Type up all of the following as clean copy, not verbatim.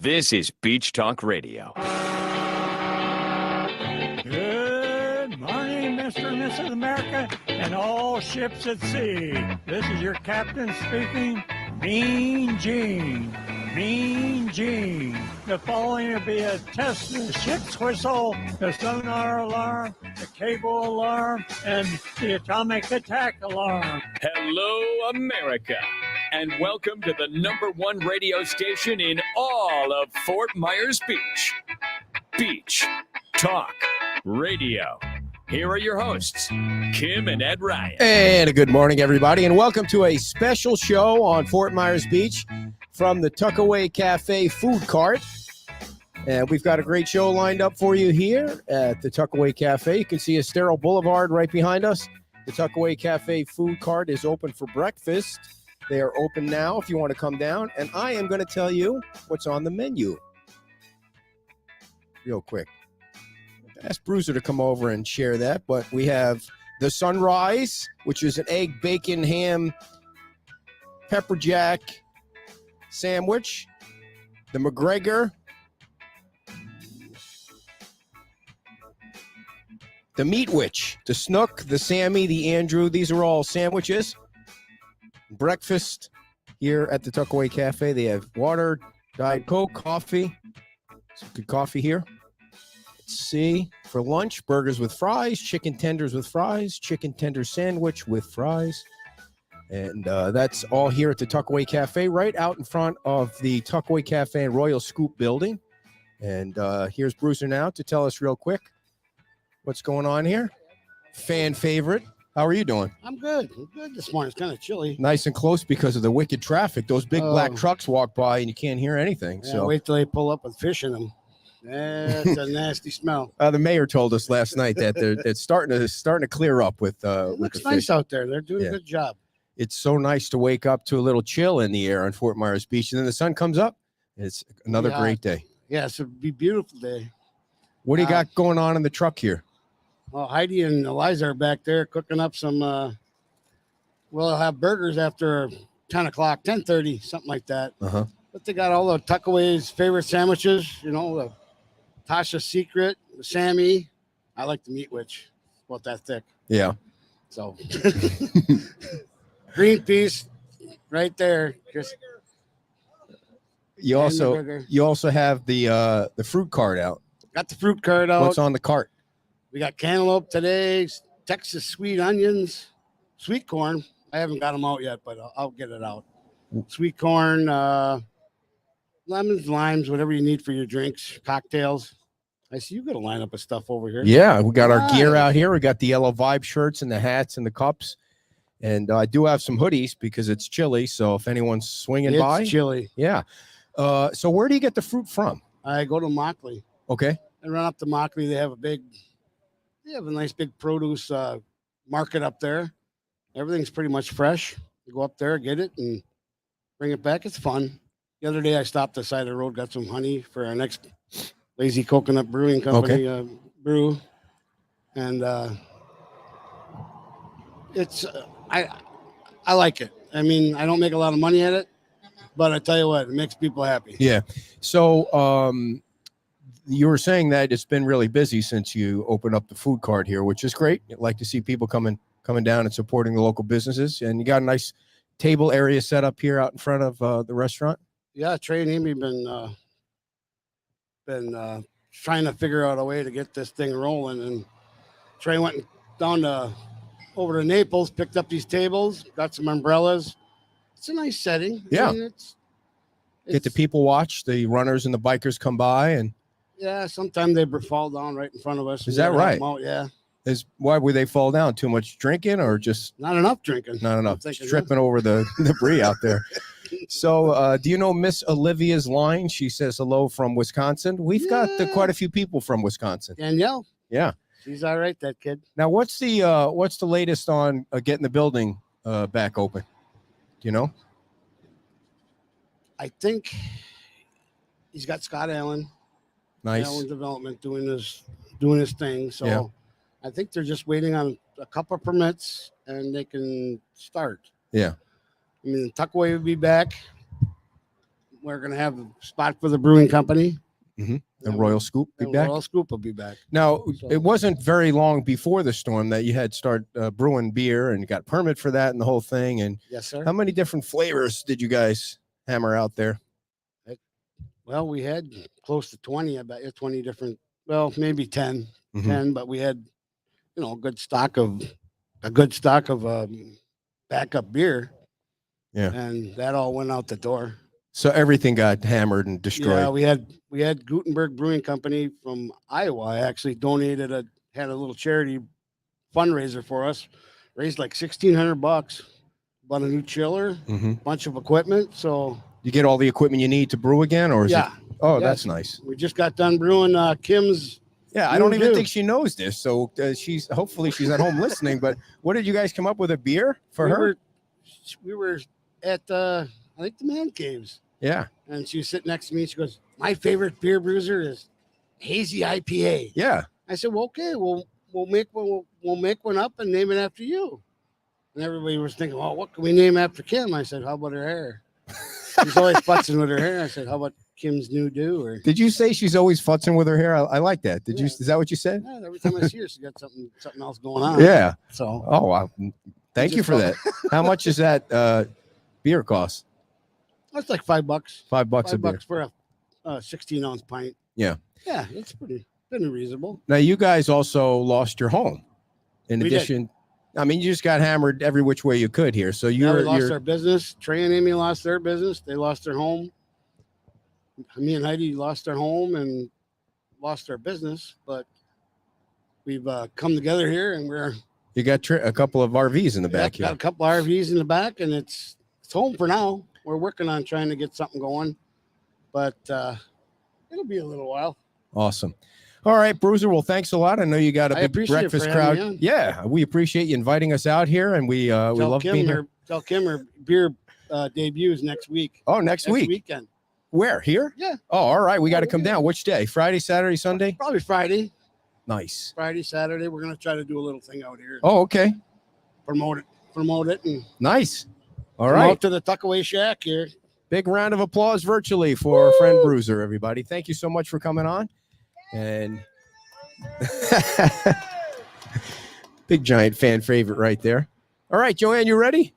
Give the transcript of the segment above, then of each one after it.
This is Beach Talk Radio. Good morning, Mr. and Mrs. America, and all ships at sea. This is your captain speaking, Mean Gene. Mean Gene. The following will be a test of the ship's whistle, the sonar alarm, the cable alarm, and the atomic attack alarm. Hello, America, and welcome to the #1 radio station in all of Fort Myers Beach. Beach Talk Radio. Here are your hosts, Kim and Ed Ryan. And a good morning, everybody, and welcome to a special show on Fort Myers Beach from the Tuckaway Cafe food cart. And we've got a great show lined up for you here at the Tuckaway Cafe. You can see Estero Boulevard right behind us. The Tuckaway Cafe food cart is open for breakfast. They are open now if you want to come down. And I am going to tell you what's on the menu real quick. Ask Bruiser to come over and share that. But we have the Sunrise, which is an egg, bacon, ham, pepper jack sandwich. The McGregor. The Meat Witch. The Snook, the Sammy, the Andrew. These are all sandwiches. Breakfast here at the Tuckaway Cafe. They have water, Diet Coke, coffee. Some good coffee here. Let's see. For lunch, burgers with fries, chicken tenders with fries, chicken tender sandwich with fries. And that's all here at the Tuckaway Cafe, right out in front of the Tuckaway Cafe and Royal Scoop building. And here's Bruiser now to tell us real quick what's going on here. Fan favorite. How are you doing? I'm good. I'm good this morning. It's kind of chilly. Nice and close because of the wicked traffic. Those big black trucks walk by and you can't hear anything. Yeah, So wait till they pull up with fish in them. That's a nasty smell. the mayor told us last night that it's starting to clear up with It looks the nice fish. out there. They're doing Yeah. a good job. It's so nice to wake up to a little chill in the air on Fort Myers Beach, and then the sun comes up. It's another Yeah. great day. Yeah, it's a beautiful day. What do you got going on in the truck here? Well, Heidi and Eliza are back there cooking up some. We'll have burgers after 10 o'clock, 10:30, something like that. Uh-huh. But they got all the Tuckaway's favorite sandwiches. You know, the Tasha's Secret, the Sammy. I like the Meat Witch. It's about that thick. Yeah. So green peas right there. Just You and also McGregor. you also have the fruit cart out. Got the fruit cart out. What's on the cart? We got cantaloupe today, Texas sweet onions, sweet corn. I haven't got them out yet, but I'll get it out. Sweet corn, lemons, limes, whatever you need for your drinks, cocktails. I see you got a lineup of stuff over here. Yeah, we got our Nice. gear out here. We got the yellow Vibe shirts and the hats and the cups. And I do have some hoodies because it's chilly. So if anyone's swinging It's by, chilly. yeah. So where do you get the fruit from? I go to Mockley. Okay. I run up to Mockley. They have a nice big produce market up there. Everything's pretty much fresh. You go up there, get it, and bring it back. It's fun. The other day I stopped the side of the road, got some honey for our next Lazy Coconut Brewing Company brew. And it's I like it. I mean, I don't make a lot of money at it, but I tell you what, it makes people happy. Yeah. So you were saying that it's been really busy since you opened up the food cart here, which is great. I'd like to see people coming down and supporting the local businesses. And you got a nice table area set up here out in front of the restaurant. Yeah, Trey and Amy been trying to figure out a way to get this thing rolling. And Trey went down over to Naples, picked up these tables, got some umbrellas. It's a nice setting. Yeah. I mean, Get the people watch, the runners and the bikers come by. And Yeah, sometimes they fall down right in front of us. Is We that gotta help right? them out, yeah, why would they fall down? Too much drinking or just not enough drinking. not enough? I'm thinking, Tripping over the debris out there. So do you know Miss Olivia's line? She says hello from Wisconsin. We've got quite a few people from Wisconsin. Danielle, Yeah. she's all right, that kid. Now, what's the latest on getting the building back open? Do you know? I think he's got Scott Allen. Nice. Allen Development doing his thing. So Yeah. I think they're just waiting on a couple of permits and they can start. Yeah. I mean, Tuckaway would be back. we're going to have a spot for the brewing company. And Royal Scoop be back. Royal Scoop will be back. Now, So- it wasn't very long before the storm that you had start brewing beer and got permit for that and the whole thing. And Yes, sir. how many different flavors did you guys hammer out there? Well, we had close to 20, I bet you 20 different, well, maybe 10, Mhm. 10, but we had, a good stock of backup beer. Yeah. And that all went out the door. So everything got hammered and destroyed. Yeah, we had Gutenberg Brewing Company from Iowa. I actually had a little charity fundraiser for us, raised like $1,600, bought a new chiller, Mhm. bunch of equipment. So You get all the equipment you need to brew again, or is yeah, it? Oh, yes. that's nice. we just got done brewing Kim's. Yeah, I don't You even do. think she knows this. So hopefully she's at home listening. But what did you guys come up with, a beer for her? We were at I think the Man Caves, Yeah, and she was sitting next to me. She goes, "My favorite beer bruiser is hazy IPA." yeah. I said, "Well, okay, we'll make one up and name it after you." And everybody was thinking, "Well, what can we name after Kim?" I said, "How about her hair?" She's always futzing with her hair. I said, "How about Kim's new do?" Or Did you say she's always futzing with her hair? I like that. Did you? Yeah. Is that what you said? yeah, every time I see her, she got something else going on. Yeah. So Oh, wow. Thank you just for that. How much does that beer cost? that's like $5. $5 a beer. $5 for a 16-ounce pint. Yeah. Yeah, it's pretty reasonable. Now you guys also lost your home. In We did. addition, I mean, you just got hammered every which way you could here. So We you're lost our business. Trey and Amy lost their business. They lost their home. Me and Heidi lost our home and lost our business. But we've come together here, and you got a couple of RVs in the back got here. a couple RVs in the back, and it's home for now. We're working on trying to get something going, but it'll be a little while. Awesome. All right, Bruiser. Well, thanks a lot. I know you got a I big appreciate it breakfast for having crowd. me on. Yeah, we appreciate you inviting us out here, and we love being here. Tell Kim her beer debuts next week. Oh, next week. Weekend. Where? Here? Yeah. Oh, all right. We got to Yeah, come yeah. down. Which day? Friday, Saturday, Sunday? Probably Friday. Nice. Friday, Saturday. We're gonna try to do a little thing out here. Oh, okay. Promote it, and Nice. All come right. out to the Tuckaway Shack here. Big round of applause virtually for our friend Bruiser, everybody. Thank you so much for coming on. And big giant fan favorite right there. All right, Joanne, you ready?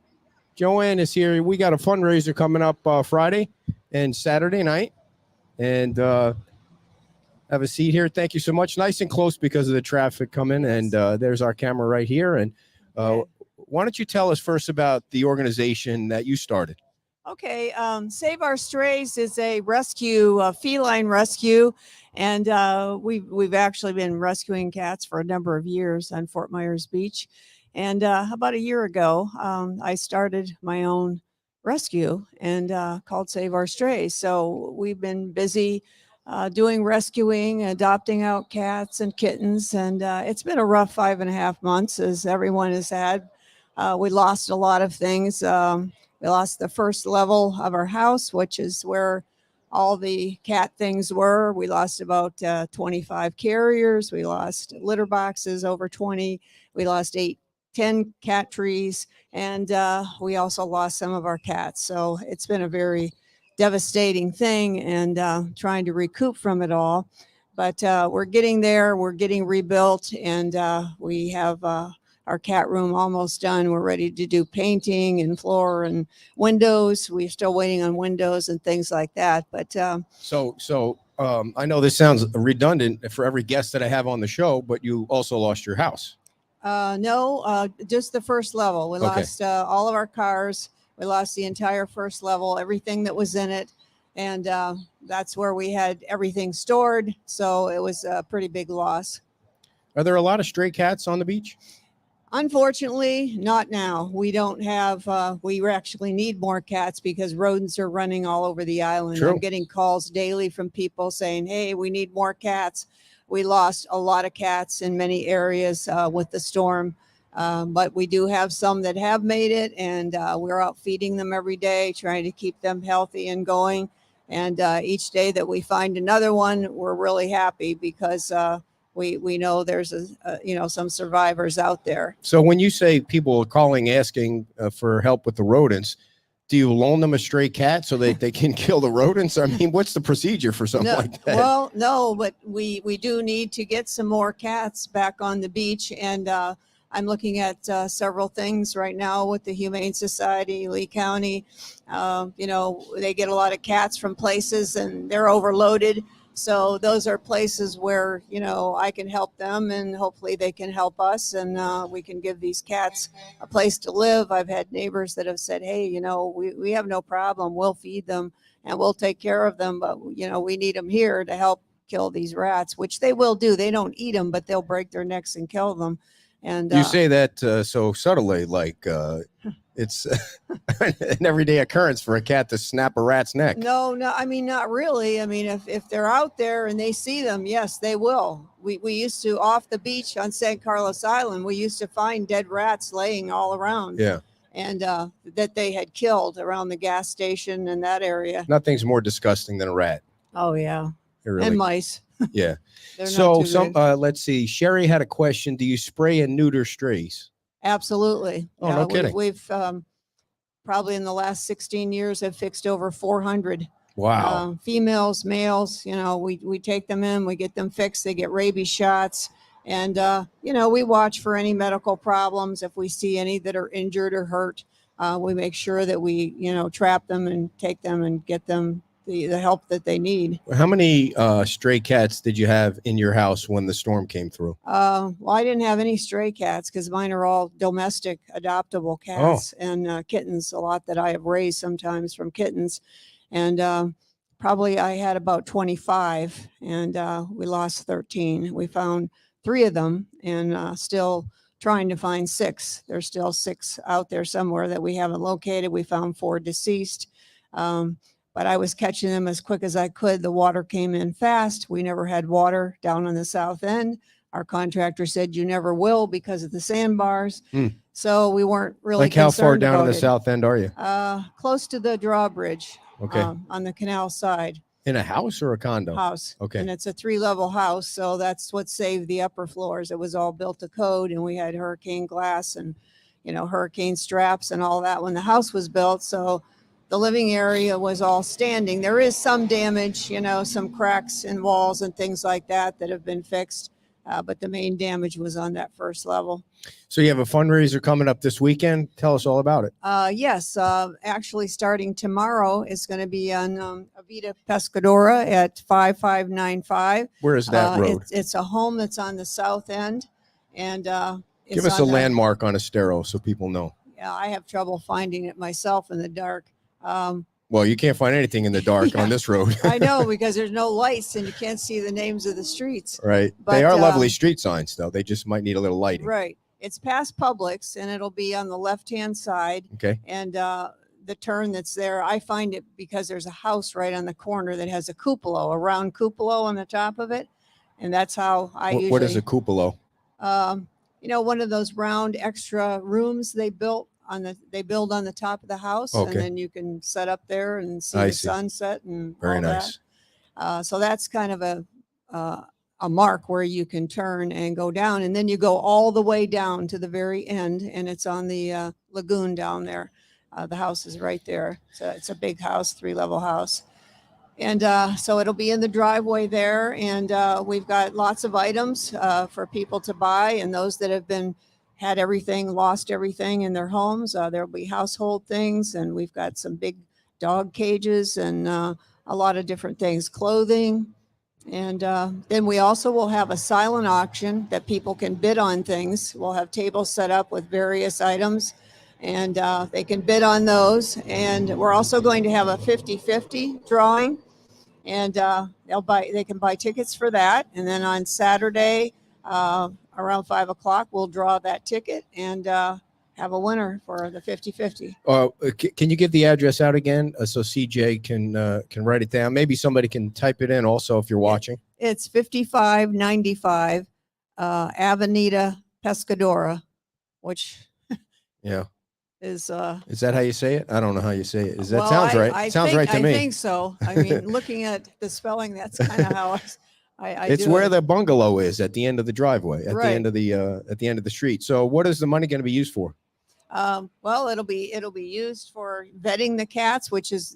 Joanne is here. We got a fundraiser coming up Friday and Saturday night. And have a seat here. Thank you so much. Nice and close because of the traffic coming. And there's our camera right here. And why don't you tell us first about the organization that you started? Okay, Save Our Strays is a rescue, feline rescue, and we've actually been rescuing cats for a number of years on Fort Myers Beach. And about a year ago, I started my own rescue and called Save Our Strays. So we've been busy doing rescuing, adopting out cats and kittens, and it's been a rough 5.5 months, as everyone has had. We lost a lot of things. We lost the first level of our house, which is where all the cat things were. We lost about 25 carriers. We lost litter boxes, over 20. We lost 10 cat trees. And we also lost some of our cats. So it's been a very devastating thing, and trying to recoup from it all. But we're getting there. We're getting rebuilt, and we have our cat room almost done. We're ready to do painting and floor and windows. We're still waiting on windows and things like that. But So I know this sounds redundant for every guest that I have on the show, but you also lost your house. no, just the first level. We Okay. lost all of our cars. We lost the entire first level, everything that was in it. And that's where we had everything stored. So it was a pretty big loss. Are there a lot of stray cats on the beach? Unfortunately, not now. We don't have, we actually need more cats because rodents are running all over the island. True. I'm getting calls daily from people saying, hey, we need more cats. We lost a lot of cats in many areas with the storm. But we do have some that have made it, and we're out feeding them every day, trying to keep them healthy and going. And each day that we find another one, we're really happy because we know there's some survivors out there. So when you say people are calling asking for help with the rodents, Do you loan them a stray cat so they can kill the rodents? I mean, what's the procedure for something No, like that? well, no, but we do need to get some more cats back on the beach, and I'm looking at several things right now with the Humane Society, Lee County. They get a lot of cats from places, and they're overloaded. So those are places where I can help them, and hopefully they can help us, and we can give these cats a place to live. I've had neighbors that have said, "Hey, we have no problem. We'll feed them and we'll take care of them, but we need them here to help kill these rats," which they will do. They don't eat them, but they'll break their necks and kill them. And You say that so subtly, like it's an everyday occurrence for a cat to snap a rat's neck. No, I mean, not really. I mean, if they're out there and they see them, yes, they will. We used to, off the beach on San Carlos Island, we used to find dead rats laying all around. Yeah. And that they had killed around the gas station in that area. Nothing's more disgusting than a rat. Oh, yeah. Really. And mice. Yeah. They're So not too good. let's see. Sherry had a question. Do you spray and neuter strays? Absolutely. Oh, no kidding. We've probably in the last 16 years have fixed over 400 Wow. females, males. We take them in, we get them fixed. They get rabies shots. And, we watch for any medical problems. If we see any that are injured or hurt, we make sure that we, trap them and take them and get them the help that they need. How many stray cats did you have in your house when the storm came through? Well, I didn't have any stray cats because mine are all domestic, adoptable cats and kittens, a lot that I have raised sometimes from kittens. And probably I had about 25, and we lost 13. We found 3 of them, and still trying to find 6. There's still 6 out there somewhere that we haven't located. We found 4 deceased. But I was catching them as quick as I could. The water came in fast. We never had water down on the south end. Our contractor said you never will because of the sandbars. So we weren't really like how far concerned down on about the it. south end are you? Close to the drawbridge. Okay. On the canal side. In a house or a condo? House. Okay. And it's a 3-level house. So that's what saved the upper floors. It was all built to code, and we had hurricane glass and, hurricane straps and all that when the house was built. So the living area was all standing. There is some damage, some cracks in walls and things like that have been fixed. But the main damage was on that first level. So you have a fundraiser coming up this weekend. Tell us all about it. Yes, actually starting tomorrow is going to be on Avita Pescadora at 5595. Where is that road? It's a home that's on the south end. And Give us a landmark on Estero so people know. Yeah, I have trouble finding it myself in the dark. Well, you can't find anything in the dark Yeah. on this road. I know, because there's no lights and you can't see the names of the streets. Right. But, they are lovely street signs, though. They just might need a little lighting. Right. It's past Publix, and it'll be on the left-hand side. Okay. And the turn that's there, I find it because there's a house right on the corner that has a cupola, a round cupola on the top of it. And that's how I usually... What is a cupola? One of those round extra rooms they build on the top of the house. Okay. And then you can set up there and see I the see. sunset and Very all nice. that. So that's kind of a mark where you can turn and go down, and then you go all the way down to the very end, and it's on the lagoon down there. The house is right there. So it's a big house, 3-level house. And so it'll be in the driveway there. And we've got lots of items for people to buy, and those that have had everything, lost everything in their homes. There'll be household things, and we've got some big dog cages and a lot of different things, clothing. And then we also will have a silent auction that people can bid on things. We'll have tables set up with various items, and they can bid on those. And we're also going to have a 50-50 drawing, and they can buy tickets for that. And then on Saturday, around 5 o'clock, we'll draw that ticket and have a winner for the 50-50. Can you give the address out again so CJ can write it down? Maybe somebody can type it in also if you're watching. It's 5595 Avenida Pescadora, which Yeah. is that how you say it? I don't know how you say it. That well, sounds right. I Sounds think, right to me. I think so. I mean, looking at the spelling, that's kind of how I It's do where it. the bungalow is, at the end of the driveway, at Right. the end of the street. So what is the money going to be used for? Well, it'll be used for vetting the cats,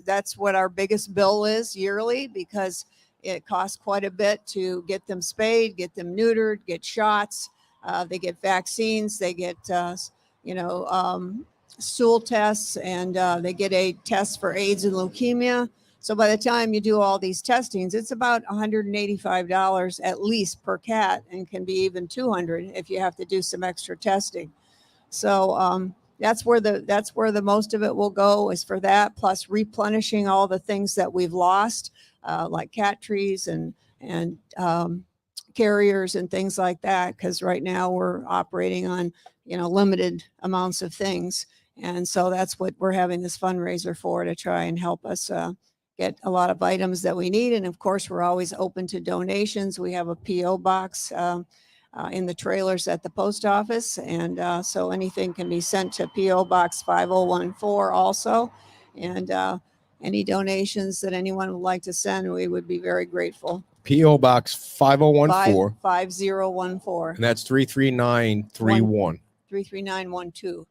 that's what our biggest bill is yearly, because it costs quite a bit to get them spayed, get them neutered, get shots. They get vaccines, they get stool tests, and they get a test for AIDS and leukemia. So by the time you do all these testings, it's about $185 at least per cat, and can be even $200 if you have to do some extra testing. So that's where the most of it will go, is for that, plus replenishing all the things that we've lost, like cat trees and carriers and things like that. Because right now we're operating on limited amounts of things, and so that's what we're having this fundraiser for, to try and help us get a lot of items that we need. And of course, we're always open to donations. We have a PO box in the trailers at the post office, and so anything can be sent to PO Box 5014 also. And any donations that anyone would like to send, we would be very grateful. P.O. Box 5014. 5014. And that's 33931. 33912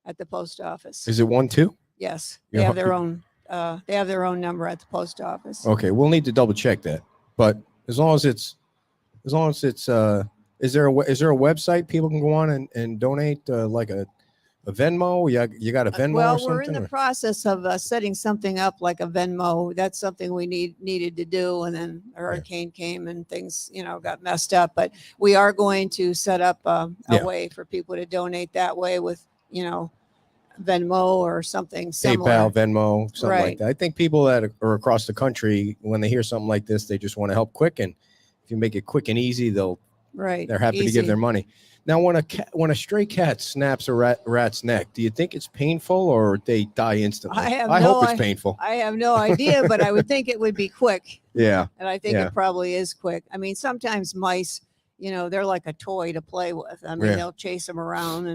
at the post office. Is it 12? Yes, Yeah. they have their own. They have their own number at the post office. Okay, we'll need to double check that. But as long as it's, is there a website people can go on and donate, like a Venmo? You got a Venmo or Well, something? we're in the process of setting something up like a Venmo. That's something we needed to do, and then a hurricane came and things, got messed up. But we are going to set up a way for people to donate that way with, Venmo or something similar. PayPal, Venmo, something like Right. that. I think people that are across the country, when they hear something like this, they just want to help quick. And if you make it quick and easy, they're happy to give their money. Now, when a stray cat snaps a rat's neck, do you think it's painful or they die instantly? I hope it's painful. I have no idea, but I would think it would be quick. Yeah. And I think it probably is quick. I mean, sometimes mice, they're like a toy to play with. I mean, they'll chase them around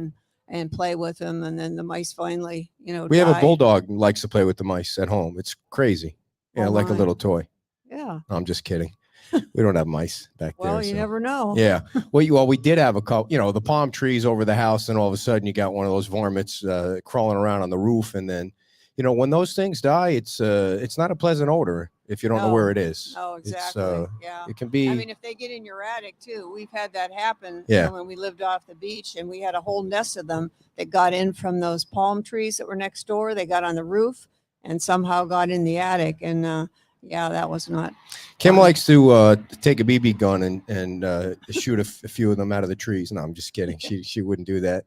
and play with them, and then the mice finally, We have a bulldog who likes to play with the mice at home. It's crazy. Yeah, like a little toy. Yeah. No, I'm just kidding. We don't have mice back there. Well, you never know. Yeah. Well, we did have a couple, the palm trees over the house, and all of a sudden you got one of those varmints crawling around on the roof. And then, when those things die, it's not a pleasant odor if you don't know where it is. Oh, exactly. It can be. I mean, if they get in your attic too, we've had that happen. Yeah. When we lived off the beach, and we had a whole nest of them that got in from those palm trees that were next door. They got on the roof and somehow got in the attic. And that was not. Kim likes to take a BB gun and shoot a few of them out of the trees. No, I'm just kidding. She wouldn't do that.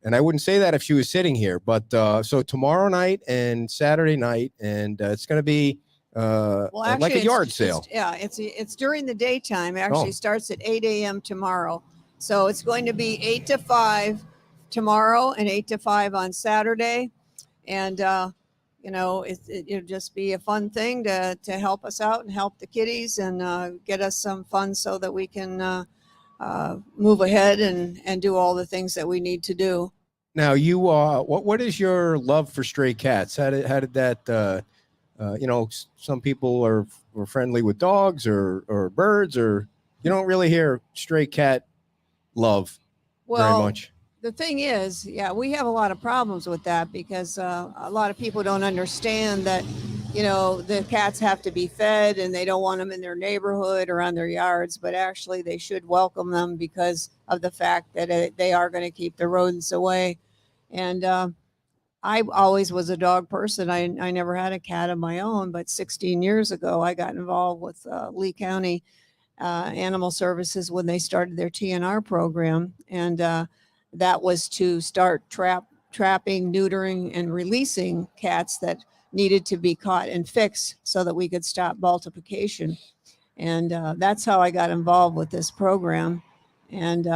And I wouldn't say that if she was sitting here. But so tomorrow night and Saturday night, and it's going to be actually, like a yard sale. It's during the daytime. It actually starts at 8 a.m. tomorrow. So it's going to be 8 to 5 tomorrow and 8 to 5 on Saturday. And it'll just be a fun thing to help us out and help the kitties and get us some funds so that we can move ahead and do all the things that we need to do. Now, you what is your love for stray cats? How did that? Some people are friendly with dogs or birds, or you don't really hear stray cat love very much. The thing is, we have a lot of problems with that because a lot of people don't understand that, the cats have to be fed and they don't want them in their neighborhood or on their yards, but actually they should welcome them because of the fact that they are going to keep the rodents away. And I always was a dog person. I never had a cat of my own, but 16 years ago, I got involved with Lee County Animal Services when they started their TNR program. And that was to start trapping, neutering, and releasing cats that needed to be caught and fixed so that we could stop multiplication. And that's how I got involved with this program. And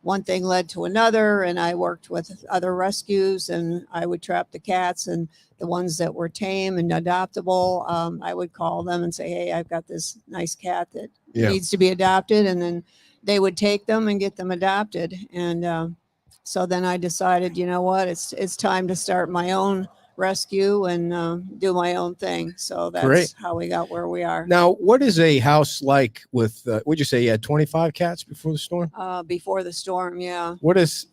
one thing led to another, and I worked with other rescues, and I would trap the cats, and the ones that were tame and adoptable, I would call them and say, hey, I've got this nice cat that needs to be adopted. And then they would take them and get them adopted. And so then I decided, you know what, it's time to start my own rescue and do my own thing. So that's Great. how we got where we are. Now, what is a house like with, would you say you had 25 cats before the storm? Before the storm, yeah.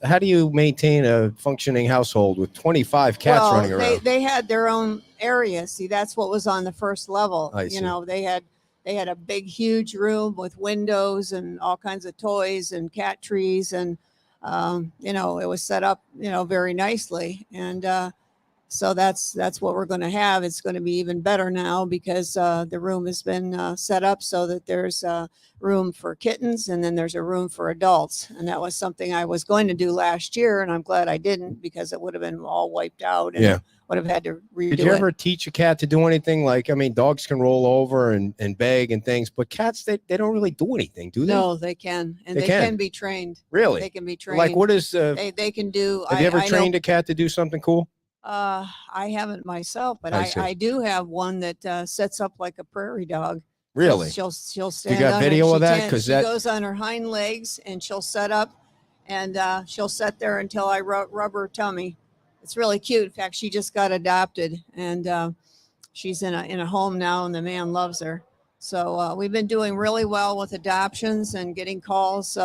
How do you maintain a functioning household with 25 cats Well, running around? they had their own area. See, that's what was on the first level. I see. You know, they had a big, huge room with windows and all kinds of toys and cat trees, and you know, it was set up, you know, very nicely. And so that's what we're going to have. It's going to be even better now because the room has been set up so that there's room for kittens and then there's a room for adults. And that was something I was going to do last year, and I'm glad I didn't because it would have been all wiped out and would have had to redo it. Did you ever teach a cat to do anything? Like, I mean, dogs can roll over and beg and things, but cats, they don't really do anything, do they? No, they can. And they can be trained. Really? They can be trained. Like, what is, they can do. have you ever trained a cat to do something cool? I haven't myself, but I see. I do have one that sets up like a prairie dog. Really? She'll stand. You got on video her, of that? Because she goes on her hind legs and she'll set up, and she'll sit there until I rub her tummy. It's really cute. In fact, she just got adopted, and she's in a home now, and the man loves her. So we've been doing really well with adoptions and getting calls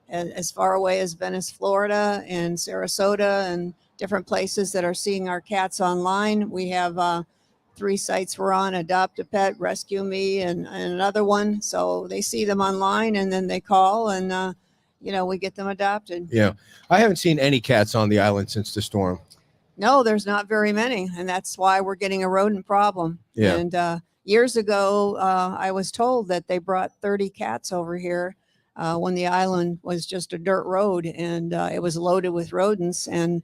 as far away as Venice, Florida, and Sarasota, and different places that are seeing our cats online. We have 3 sites we're on: Adopt a Pet, Rescue Me, and another one. So they see them online and then they call, and you know, we get them adopted. Yeah. I haven't seen any cats on the island since the storm. No, there's not very many, and that's why we're getting a rodent problem. Yeah. And years ago, I was told that they brought 30 cats over here when the island was just a dirt road, and it was loaded with rodents. And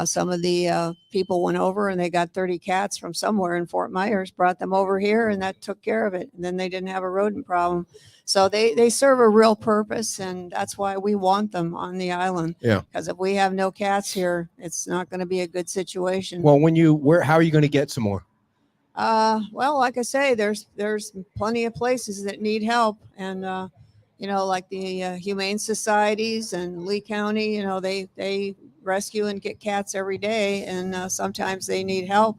some of the people went over and they got 30 cats from somewhere in Fort Myers, brought them over here, and that took care of it. And then they didn't have a rodent problem. So they serve a real purpose, and that's why we want them on the island. Yeah. Because if we have no cats here, it's not going to be a good situation. Well, how are you going to get some more? Well, like I say, there's plenty of places that need help, and you know, like the humane societies and Lee County, you know, they rescue and get cats every day, and sometimes they need help,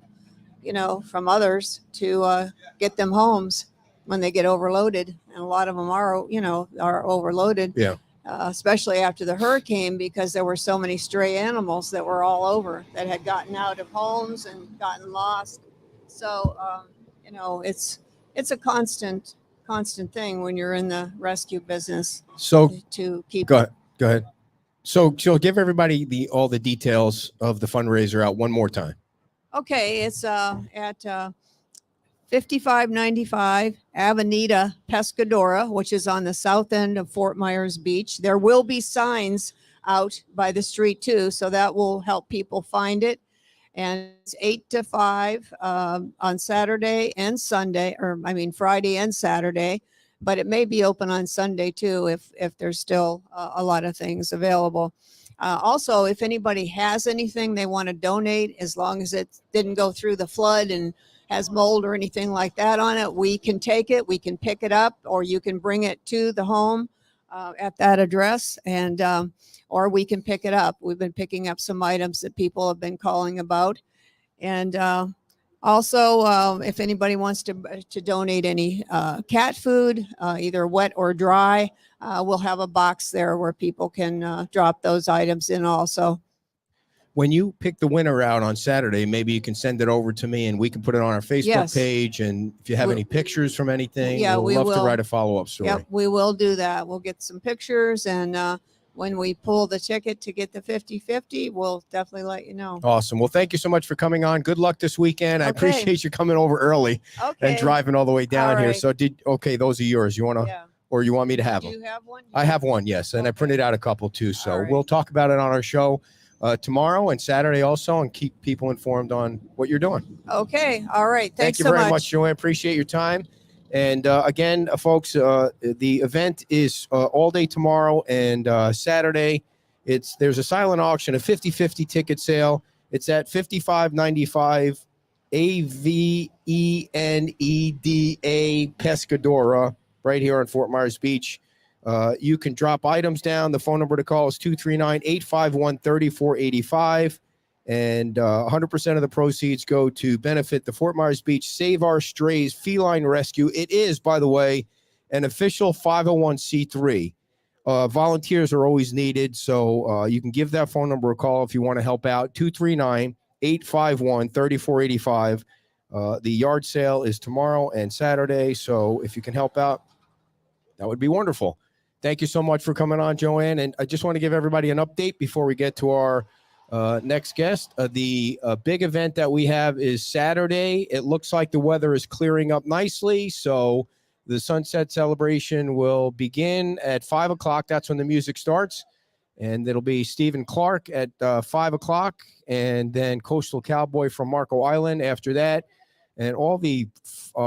you know, from others to get them homes when they get overloaded, and a lot of them are, you know, are overloaded. Yeah. Especially after the hurricane, because there were so many stray animals that were all over that had gotten out of homes and gotten lost. So you know, it's a constant thing when you're in the rescue business. So to keep. Go ahead. So give everybody all the details of the fundraiser out one more time. Okay, it's at 5595 Avenida Pescadora, which is on the south end of Fort Myers Beach. There will be signs out by the street too, so that will help people find it. And it's 8 to 5 on Saturday and Sunday, or I mean Friday and Saturday, but it may be open on Sunday too if there's still a lot of things available. Also, if anybody has anything they want to donate, as long as it didn't go through the flood and has mold or anything like that on it, we can take it, we can pick it up, or you can bring it to the home at that address, and or we can pick it up. We've been picking up some items that people have been calling about. And also, if anybody wants to donate any cat food, either wet or dry, we'll have a box there where people can drop those items in also. When you pick the winner out on Saturday, maybe you can send it over to me and we can put it on our Facebook page. And if you have any pictures from anything, we'd love to write a follow-up story. Yep, we will do that. We'll get some pictures, and when we pull the ticket to get the 50/50, we'll definitely let you know. Awesome. Well, thank you so much for coming on. Good luck this weekend. I appreciate you coming over early and driving all the way down here. So those are yours. You want to, or you want me to have them? Do you have one? I have one, yes. And I printed out a couple too. So we'll talk about it on our show tomorrow and Saturday also, and keep people informed on what you're doing. Okay. All right. Thank you very much, Joanne. Appreciate your time. And again, folks, the event is all day tomorrow and Saturday. There's a silent auction, a 50/50 ticket sale. It's at 5595 Avenida Pescadora, right here on Fort Myers Beach. You can drop items down. The phone number to call is 239-851-3485. And 100% of the proceeds go to benefit the Fort Myers Beach Save Our Strays Feline Rescue. It is, by the way, an official 501c3. Volunteers are always needed, so you can give that phone number a call if you want to help out, 239-851-3485. The yard sale is tomorrow and Saturday, so if you can help out, that would be wonderful. Thank you so much for coming on, Joanne. And I just want to give everybody an update before we get to our next guest. The big event that we have is Saturday. It looks like the weather is clearing up nicely, so the sunset celebration will begin at 5 o'clock. That's when the music starts. And it'll be Stephen Clark at 5 o'clock, and then Coastal Cowboy from Marco Island after that. And all the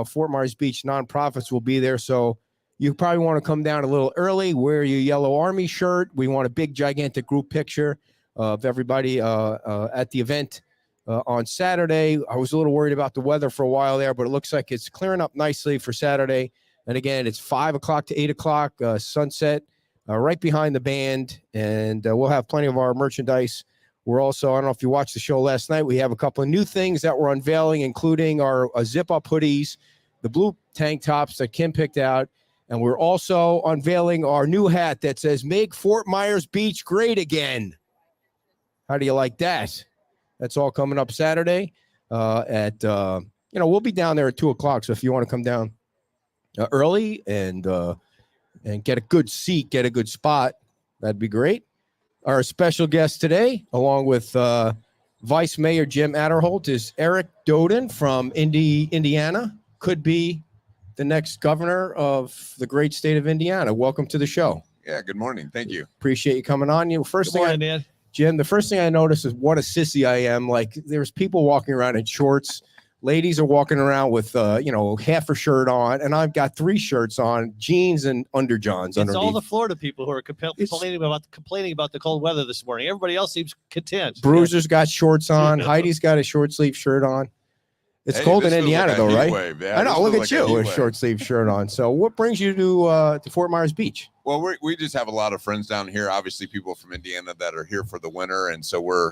Fort Myers Beach nonprofits will be there. So you probably want to come down a little early, wear your yellow Army shirt. We want a big, gigantic group picture of everybody at the event on Saturday. I was a little worried about the weather for a while there, but it looks like it's clearing up nicely for Saturday. And again, it's 5 o'clock to 8 o'clock, sunset, right behind the band. And we'll have plenty of our merchandise. We're also, I don't know if you watched the show last night, we have a couple of new things that we're unveiling, including our zip-up hoodies, the blue tank tops that Kim picked out. And we're also unveiling our new hat that says, "Make Fort Myers Beach Great Again." How do you like that? That's all coming up Saturday we'll be down there at 2 o'clock. So if you want to come down early and get a good seat, get a good spot, that'd be great. Our special guest today, along with Vice Mayor Jim Adderholt, is Eric Doden from Indiana. Could be the next governor of the great state of Indiana. Welcome to the show. Yeah, good morning. Thank you. Appreciate you coming on. Good morning, man. Jim, the first thing I noticed is what a sissy I am. Like, there's people walking around in shorts. Ladies are walking around with, half a shirt on, and I've got 3 shirts on, jeans and underjohns underneath. It's all the Florida people who are complaining about the cold weather this morning. Everybody else seems content. Bruiser's got shorts on. Heidi's got a short sleeve shirt on. It's cold in Indiana, though, right? Yeah, I know. Look at you with a short sleeve shirt on. So what brings you to Fort Myers Beach? Well, we just have a lot of friends down here, obviously people from Indiana that are here for the winter. And so we're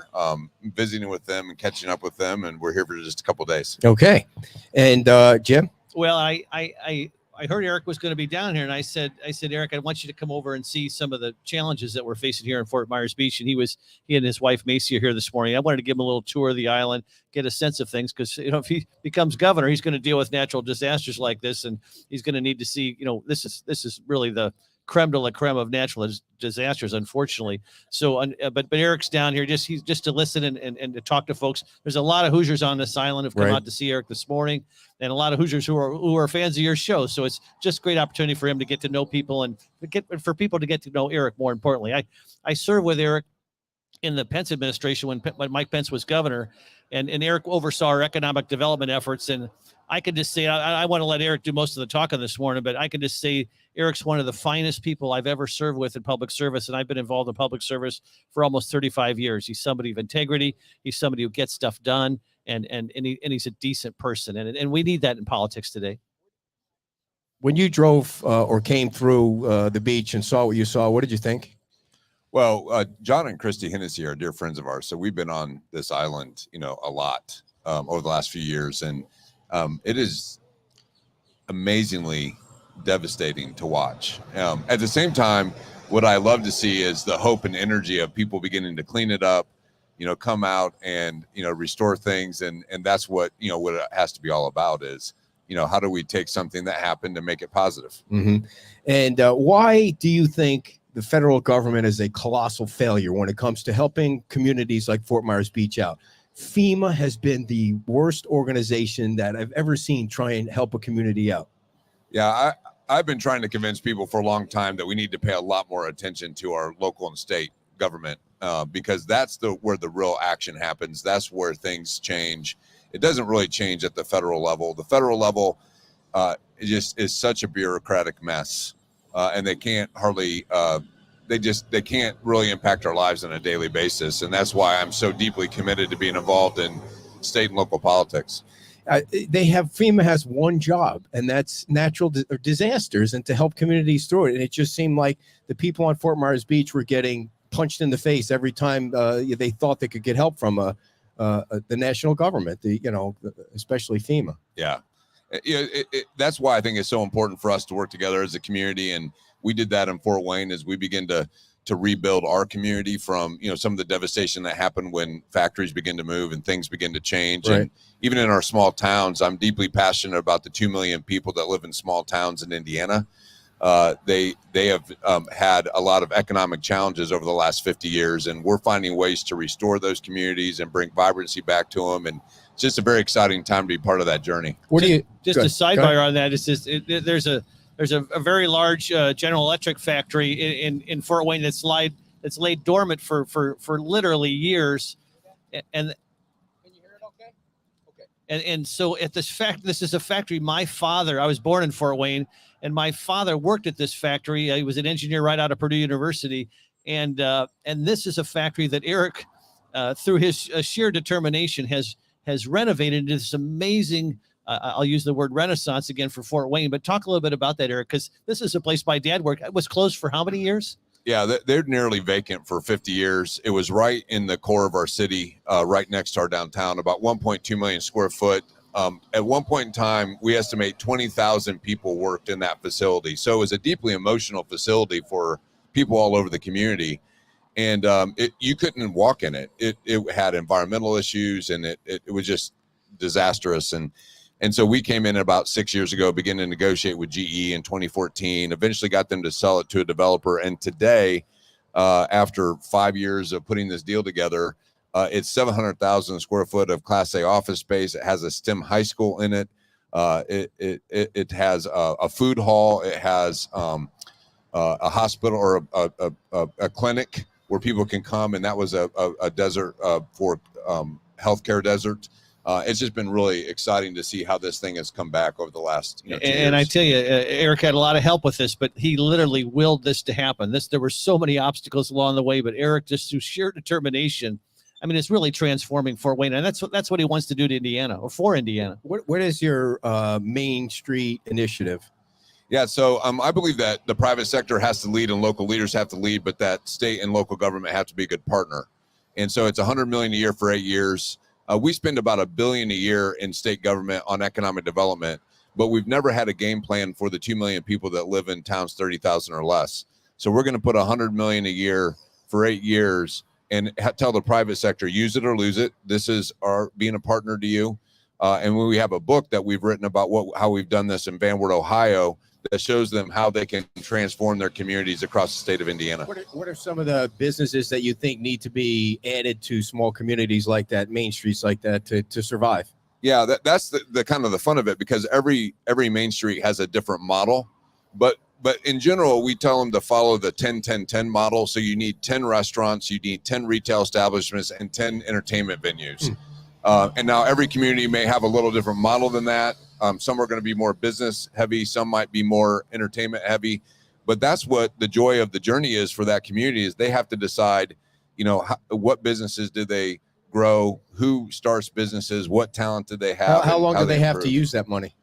visiting with them and catching up with them. And we're here for just a couple of days. Okay. And Jim? Well, I heard Eric was going to be down here, and I said, Eric, I want you to come over and see some of the challenges that we're facing here in Fort Myers Beach. And he and his wife Macy are here this morning. I wanted to give him a little tour of the island, get a sense of things, because if he becomes governor, he's going to deal with natural disasters like this, and he's going to need to see, this is really the creme de la creme of natural disasters, unfortunately. So, but Eric's down here just to listen and to talk to folks. There's a lot of Hoosiers on this island who've come out to see Eric this morning, and a lot of Hoosiers who are fans of your show. So it's just a great opportunity for him to get to know people and for people to get to know Eric. More importantly, I served with Eric in the Pence administration when Mike Pence was governor, and Eric oversaw our economic development efforts. And I can just say, I want to let Eric do most of the talking this morning, but I can just say Eric's one of the finest people I've ever served with in public service, and I've been involved in public service for almost 35 years. He's somebody of integrity. He's somebody who gets stuff done, and he's a decent person, and we need that in politics today. When you drove or came through the beach and saw what you saw, what did you think? Well, John and Christy Hennessy are dear friends of ours. So we've been on this island, a lot over the last few years. And it is amazingly devastating to watch. At the same time, what I love to see is the hope and energy of people beginning to clean it up, come out and, restore things. And that's what it has to be all about is, how do we take something that happened and make it positive? Mm-hmm. And why do you think the federal government is a colossal failure when it comes to helping communities like Fort Myers Beach out? FEMA has been the worst organization that I've ever seen try and help a community out. Yeah, I've been trying to convince people for a long time that we need to pay a lot more attention to our local and state government because that's where the real action happens. That's where things change. It doesn't really change at the federal level. The federal level it just is such a bureaucratic mess. And they can't hardly, they can't really impact our lives on a daily basis. And that's why I'm so deeply committed to being involved in state and local politics. FEMA has one job, and that's natural disasters and to help communities through it. And it just seemed like the people on Fort Myers Beach were getting punched in the face every time they thought they could get help from a the national government, especially FEMA. Yeah. That's why I think it's so important for us to work together as a community. And we did that in Fort Wayne as we begin to rebuild our community from, some of the devastation that happened when factories begin to move and things begin to change. Right. And even in our small towns, I'm deeply passionate about the 2 million people that live in small towns in Indiana. They have had a lot of economic challenges over the last 50 years, and we're finding ways to restore those communities and bring vibrancy back to them. And it's just a very exciting time to be part of that journey. What do you Just go a ahead. Go ahead. sidebar on that is just there's a very large General Electric factory in Fort Wayne that's laid dormant for literally years, and Can you hear it okay? Okay. and so at this is a factory. I was born in Fort Wayne, and my father worked at this factory. He was an engineer right out of Purdue University, and this is a factory that Eric, through his sheer determination, has renovated into this amazing. I'll use the word renaissance again for Fort Wayne, but talk a little bit about that, Eric, because this is a place my dad worked. It was closed for how many years? Yeah, they're nearly vacant for 50 years. It was right in the core of our city, right next to our downtown, about 1.2 million square foot. At one point in time, we estimate 20,000 people worked in that facility. So it was a deeply emotional facility for people all over the community. And you couldn't walk in it. It had environmental issues, and it was just disastrous. And so we came in about 6 years ago, began to negotiate with GE in 2014, eventually got them to sell it to a developer. And today, after 5 years of putting this deal together, it's 700,000 square foot of Class A office space. It has a STEM high school in it. It has a food hall. It has a hospital or a clinic where people can come. And that was a desert for healthcare desert. It's just been really exciting to see how this thing has come back over the last 2 years. And I tell you, Eric had a lot of help with this, but he literally willed this to happen. There were so many obstacles along the way, but Eric, just through sheer determination, I mean, it's really transforming Fort Wayne, and that's what he wants to do to Indiana, or for Indiana. What is your Main Street initiative? Yeah, so I believe that the private sector has to lead and local leaders have to lead, but that state and local government have to be a good partner. And so it's $100 million a year for 8 years. We spend about $1 billion a year in state government on economic development, but we've never had a game plan for the 2 million people that live in towns 30,000 or less. So we're going to put $100 million a year for 8 years and tell the private sector, use it or lose it. This is our being a partner to you. And when we have a book that we've written about how we've done this in Van Wert, Ohio, that shows them how they can transform their communities across the state of Indiana. What are some of the businesses that you think need to be added to small communities like that, main streets like that, to survive? Yeah, that's the kind of the fun of it, because every main street has a different model, but in general, we tell them to follow the 10-10-10 model. So you need 10 restaurants, you need 10 retail establishments, and 10 entertainment venues. And now every community may have a little different model than that. Some are going to be more business heavy. Some might be more entertainment heavy. But that's what the joy of the journey is for that community, is they have to decide, what businesses do they grow, who starts businesses, what talent do they have. How long do they have improve. to use that money?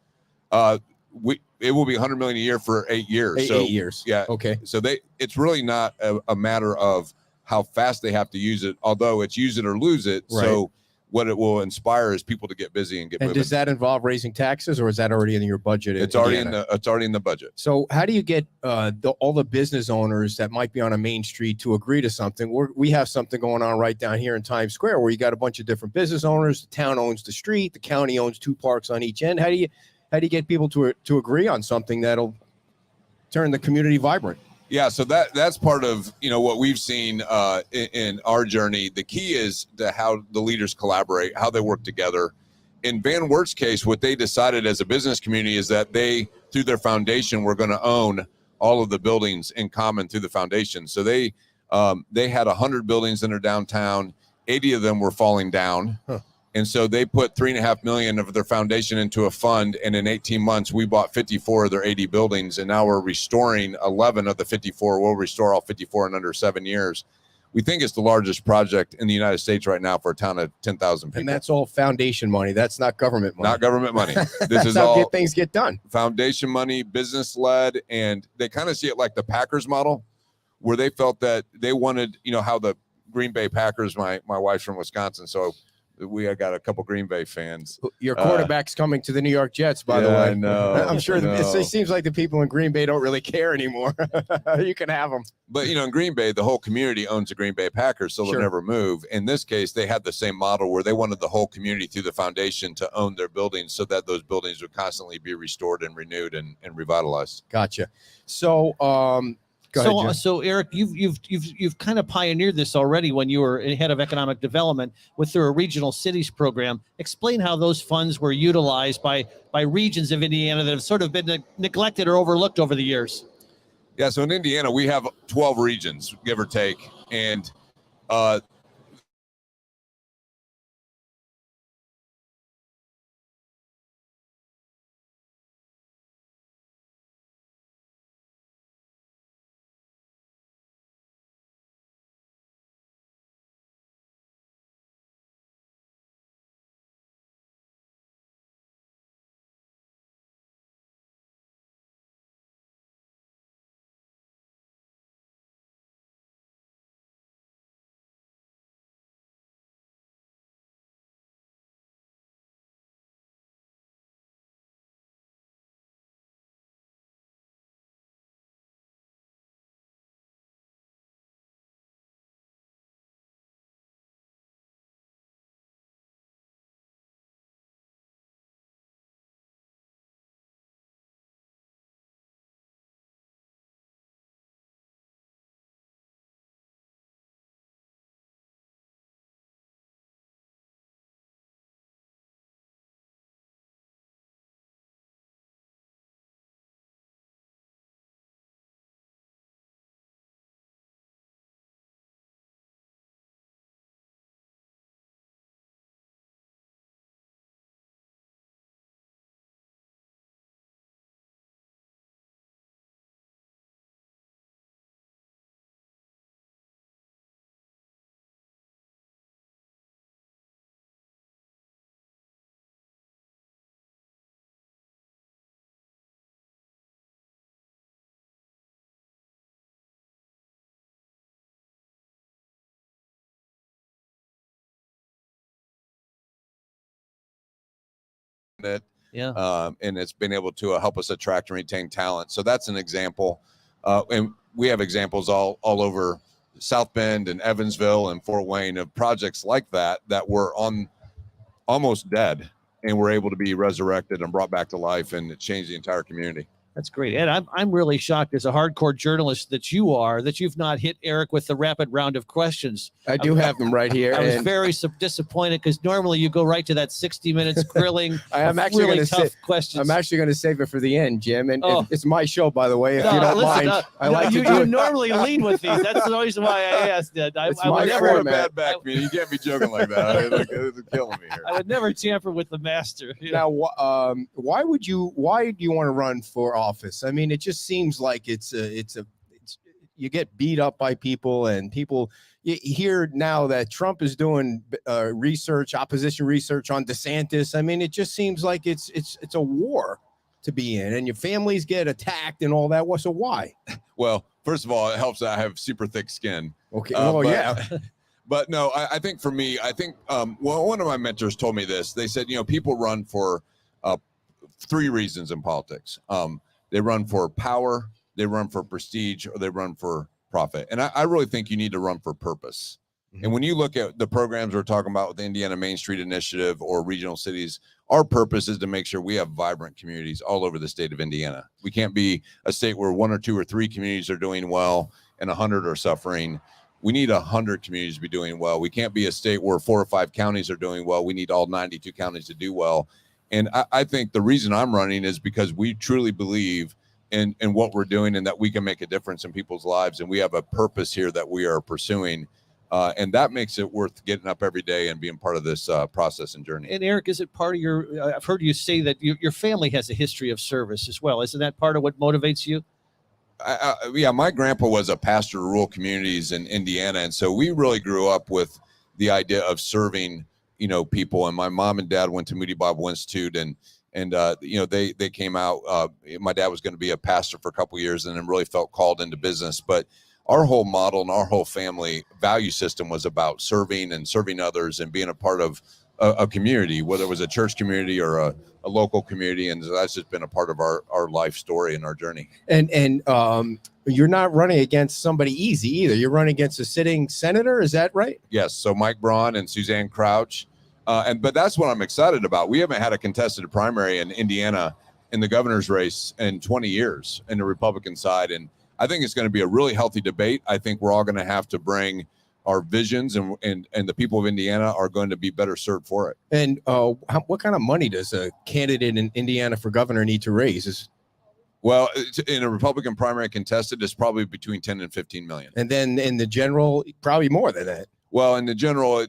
It will be $100 million a year for 8 years. 8 years. Yeah. Okay. So it's really not a matter of how fast they have to use it, although it's use it or lose it. Right. So what it will inspire is people to get busy and get And moving. does that involve raising taxes, or is that already in your budget? It's already in the budget. So how do you get all the business owners that might be on a main street to agree to something? We have something going on right down here in Times Square where you got a bunch of different business owners. The town owns the street. The county owns 2 parks on each end. How do you get people to agree on something that'll turn the community vibrant? Yeah, so that's part of what we've seen in our journey. The key is how the leaders collaborate, how they work together. In Van Wert's case, what they decided as a business community is that they, through their foundation, were going to own all of the buildings in common through the foundation. So they had 100 buildings in their downtown. 80 of them were falling down. Huh. And so they put $3.5 million of their foundation into a fund. And in 18 months, we bought 54 of their 80 buildings. And now we're restoring 11 of the 54. We'll restore all 54 in under 7 years. We think it's the largest project in the United States right now for a town of 10,000 people. And that's all foundation money. That's not government money. Not government money. This That's is how all things get done. foundation money, business led. And they kind of see it like the Packers model, where they felt that they wanted, how the Green Bay Packers, my wife's from Wisconsin. So we got a couple Green Bay fans. Your quarterback's coming to the New York Jets, by the way. I know. I'm sure I it know. seems like the people in Green Bay don't really care anymore. You can have them. But, in Green Bay, the whole community owns the Green Bay Packers, so Sure. they'll never move. In this case, they had the same model where they wanted the whole community through the foundation to own their buildings so that those buildings would constantly be restored and renewed and revitalized. Gotcha. So, go ahead, Jim. So Eric, you've kind of pioneered this already when you were head of economic development with their regional cities program. Explain how those funds were utilized by regions of Indiana that have sort of been neglected or overlooked over the years. Yeah, so in Indiana, we have 12 regions, give or take, and it. Yeah. And it's been able to help us attract and retain talent. So that's an example. And we have examples all over South Bend and Evansville and Fort Wayne of projects like that were on almost dead and were able to be resurrected and brought back to life, and it changed the entire community. That's great. Ed, I'm really shocked as a hardcore journalist that you've not hit Eric with the rapid round of questions. I do have them right here. I was and very disappointed because normally you go right to that 60 minutes grilling. I'm actually really going to tough questions. I'm actually going to save it for the end, Jim. And Oh. it's my show, by the way, if No, you don't listen, mind. I like you to do it. normally lead with these. That's the reason why I asked it. It's I my would Never never, a format. bad back, man. You can't be joking like that. It's killing me here. I would never tamper with the master. Now, why do you want to run for office? I mean, it just seems like it's you get beat up by people, and people you hear now that Trump is doing opposition research on DeSantis. I mean, it just seems like it's a war to be in, and your families get attacked and all that. So why? Well, first of all, it helps that I have super thick skin. Okay. But- Yeah. But no, I think for me, one of my mentors told me this. They said, people run for 3 reasons in politics. They run for power, they run for prestige, or they run for profit. And I really think you need to run for purpose. Mhm. And when you look at the programs we're talking about with the Indiana Main Street Initiative or regional cities, our purpose is to make sure we have vibrant communities all over the state of Indiana. We can't be a state where 1 or 2 or 3 communities are doing well and 100 are suffering. We need 100 communities to be doing well. We can't be a state where 4 or 5 counties are doing well. We need all 92 counties to do well. And I think the reason I'm running is because we truly believe in what we're doing and that we can make a difference in people's lives. And we have a purpose here that we are pursuing. And that makes it worth getting up every day and being part of this process and journey. And Eric, is it part of your? I've heard you say that your family has a history of service as well. Isn't that part of what motivates you? Yeah, my grandpa was a pastor of rural communities in Indiana, and so we really grew up with the idea of serving, people. And my mom and dad went to Moody Bible Institute, and they came out. My dad was going to be a pastor for a couple of years, and then really felt called into business. But our whole model and our whole family value system was about serving and serving others and being a part of a community, whether it was a church community or a local community. And that's just been a part of our life story and our journey. And you're not running against somebody easy either. You're running against a sitting senator. Is that right? Yes. So Mike Braun and Suzanne Crouch. But that's what I'm excited about. We haven't had a contested primary in Indiana in the governor's race in 20 years in the Republican side. And I think it's going to be a really healthy debate. I think we're all going to have to bring our visions, and the people of Indiana are going to be better served for it. And what kind of money does a candidate in Indiana for governor need to raise? Well, in a Republican primary contested, it's probably between 10 and 15 million. And then in the general, probably more than that. Well, in the general,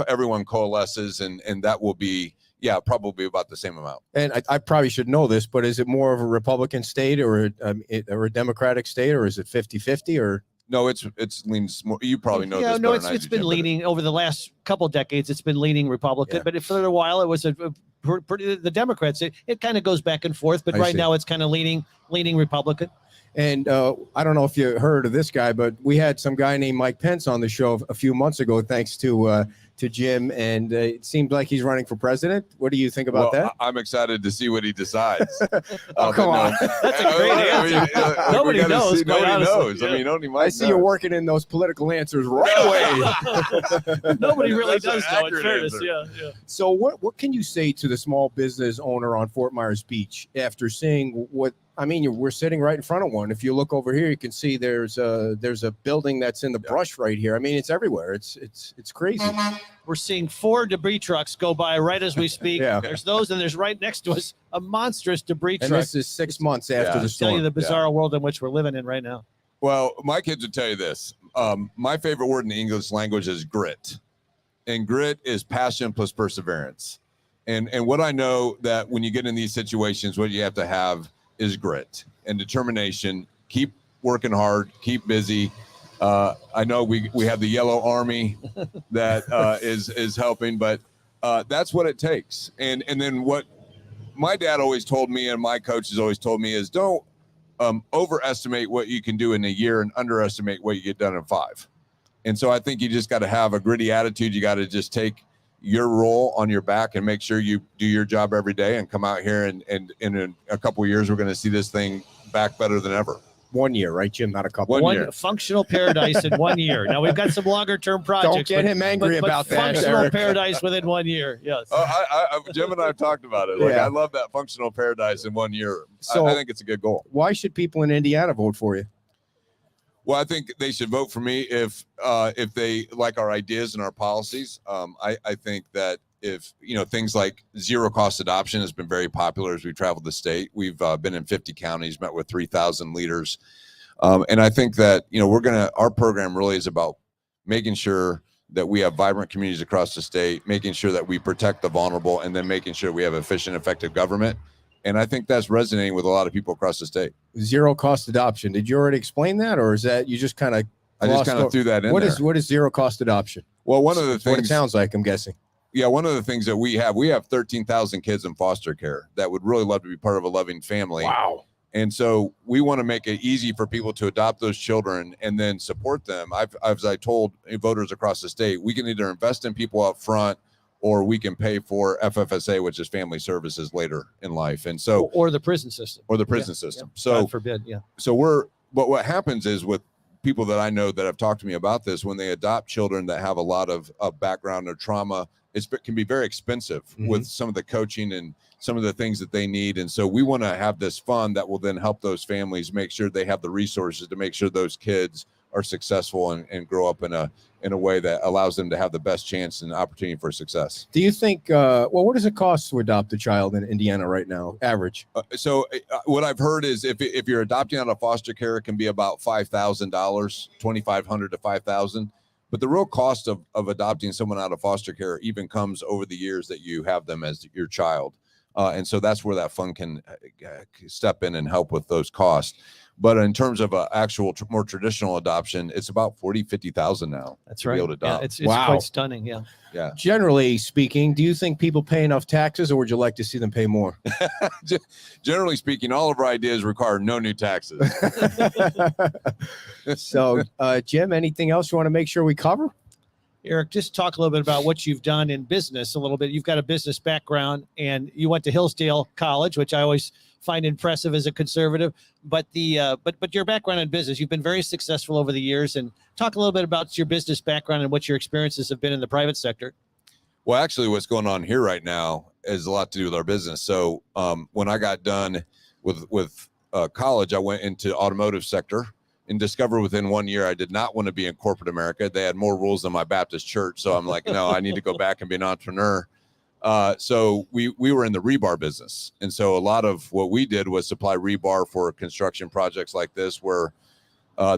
everyone coalesces, and that will be, probably about the same amount. And I probably should know this, but is it more of a Republican state or a Democratic state, or is it 50-50 or? No, it's leans more. You probably know this. No, better than I it's do, been Jim, leaning over the last couple of decades. It's been leaning Republican, Yeah. but for a while it was the Democrats. It kind of goes back and forth, but I right see. now it's kind of leaning Republican. And I don't know if you heard of this guy, but we had some guy named Mike Pence on the show a few months ago, thanks to Jim, and it seemed like he's running for president. What do you think about that? I'm excited to see what he decides. Oh, come on. That's a great answer. Nobody knows, quite Nobody honestly. knows. Yeah. I mean, only Mike I see you're knows. working in those political answers right away. Nobody really That's an does know. In accurate fairness, answer. yeah. So what can you say to the small business owner on Fort Myers Beach after seeing what? I mean, we're sitting right in front of one. If you look over here, you can see there's a building that's in the brush right here. I mean, it's everywhere. It's crazy. We're seeing 4 debris trucks go by right as we speak. Yeah. There's those, and there's right next to us a monstrous debris And truck. this is 6 months after Yeah. the Tell you storm. the bizarre world in which we're living in right now. Well, my kids would tell you this. My favorite word in the English language is grit, and grit is passion plus perseverance. And what I know that when you get in these situations, what you have to have is grit and determination. Keep working hard, keep busy. I know we have the Yellow Army that is helping, but that's what it takes. And then what my dad always told me and my coaches always told me is don't overestimate what you can do in a year and underestimate what you get done in 5. And so I think you just got to have a gritty attitude. You got to just take your role on your back and make sure you do your job every day and come out here and in a couple of years, we're going to see this thing back better than ever. 1 year, right, Jim? Not a couple. One year. Functional paradise in 1 year. Now we've got some longer term projects. Don't get him angry but about that, Functional Eric. paradise within 1 year. Yes. Jim and I have talked about it. Like, Yeah. I love that functional paradise in 1 year. So- I think it's a good goal. Why should people in Indiana vote for you? Well, I think they should vote for me if they like our ideas and our policies. I think that if things like zero cost adoption has been very popular as we traveled the state. We've been in 50 counties, met with 3,000 leaders, and I think that our program really is about making sure that we have vibrant communities across the state, making sure that we protect the vulnerable, and then making sure we have efficient, effective government. And I think that's resonating with a lot of people across the state. Zero cost adoption. Did you already explain that, or is that you just kind of? I just kind of threw that in What there. is zero cost adoption? Well, one of the That's what it things sounds like. I'm guessing. Yeah, one of the things that we have 13,000 kids in foster care that would really love to be part of a loving family. Wow. And so we want to make it easy for people to adopt those children and then support them. As I told voters across the state, we can either invest in people up front or we can pay for FFSA, which is family services, later in life. And so, Or the prison system. or the prison system. Yeah. So God forbid. Yeah. but what happens is with people that I know that have talked to me about this, when they adopt children that have a lot of background or trauma, it can be very expensive with some of the coaching and some of the things that they need. And so we want to have this fund that will then help those families make sure they have the resources to make sure those kids are successful and grow up in a way that allows them to have the best chance and opportunity for success. Do you think? What does it cost to adopt a child in Indiana right now, average? So what I've heard is if you're adopting out of foster care, it can be about $5,000, $2,500 to $5,000. But the real cost of adopting someone out of foster care even comes over the years that you have them as your child. And so that's where that fund can step in and help with those costs. But in terms of actual more traditional adoption, it's about $50,000 now. That's to right. Be able to Yeah, adopt. it's Wow. quite stunning. Yeah. Yeah. Generally speaking, do you think people pay enough taxes, or would you like to see them pay more? Generally speaking, all of our ideas require no new taxes. So, Jim, anything else you want to make sure we cover? Eric, just talk a little bit about what you've done in business a little bit. You've got a business background, and you went to Hillsdale College, which I always find impressive as a conservative. But but your background in business, you've been very successful over the years. And talk a little bit about your business background and what your experiences have been in the private sector. Well, actually, what's going on here right now is a lot to do with our business. So when I got done with college, I went into automotive sector and discovered within 1 year I did not want to be in corporate America. They had more rules than my Baptist church. So I'm like, no, I need to go back and be an entrepreneur. So we were in the rebar business. And so a lot of what we did was supply rebar for construction projects like this, where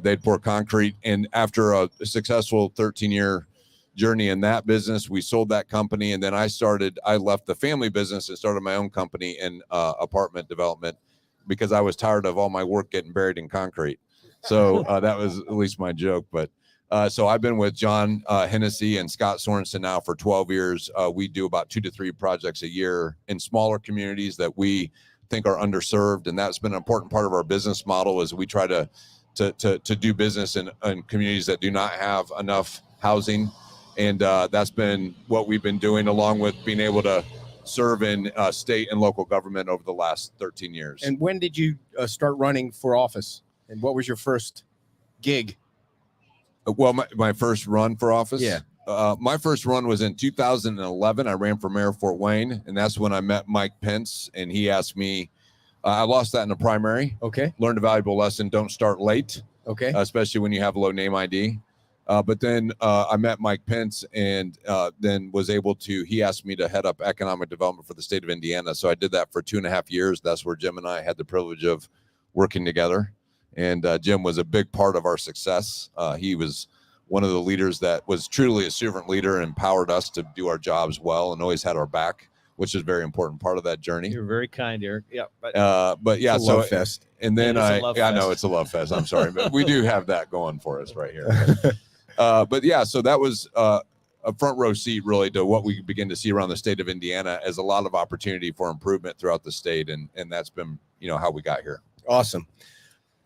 they'd pour concrete. And after a successful 13-year journey in that business, we sold that company. And then I left the family business and started my own company in apartment development, because I was tired of all my work getting buried in concrete. So that was at least my joke. But so I've been with John Hennessy and Scott Sorensen now for 12 years. We do about 2 to 3 projects a year in smaller communities that we think are underserved. And that's been an important part of our business model, is we try to do business in communities that do not have enough housing. And that's been what we've been doing, along with being able to serve in state and local government over the last 13 years. And when did you start running for office? And what was your first gig? Well, my first run for office? Yeah. My first run was in 2011. I ran for mayor of Fort Wayne, and that's when I met Mike Pence, and he asked me, I lost that in a primary. Okay. Learned a valuable lesson. Don't start late. Okay. Especially when you have a low name ID. But then I met Mike Pence, and then was able to, he asked me to head up economic development for the state of Indiana. So I did that for 2.5 years. That's where Jim and I had the privilege of working together. And Jim was a big part of our success. He was one of the leaders that was truly a servant leader and empowered us to do our jobs well, and always had our back, which is a very important part of that journey. You're very kind, Eric. Yeah. But yeah, It's a so love fest. and then It is a love I know fest. it's a love fest. I'm sorry, but we do have that going for us right here. But yeah, so that was a front row seat really to what we begin to see around the state of Indiana as a lot of opportunity for improvement throughout the state. And that's been, how we got here. Awesome.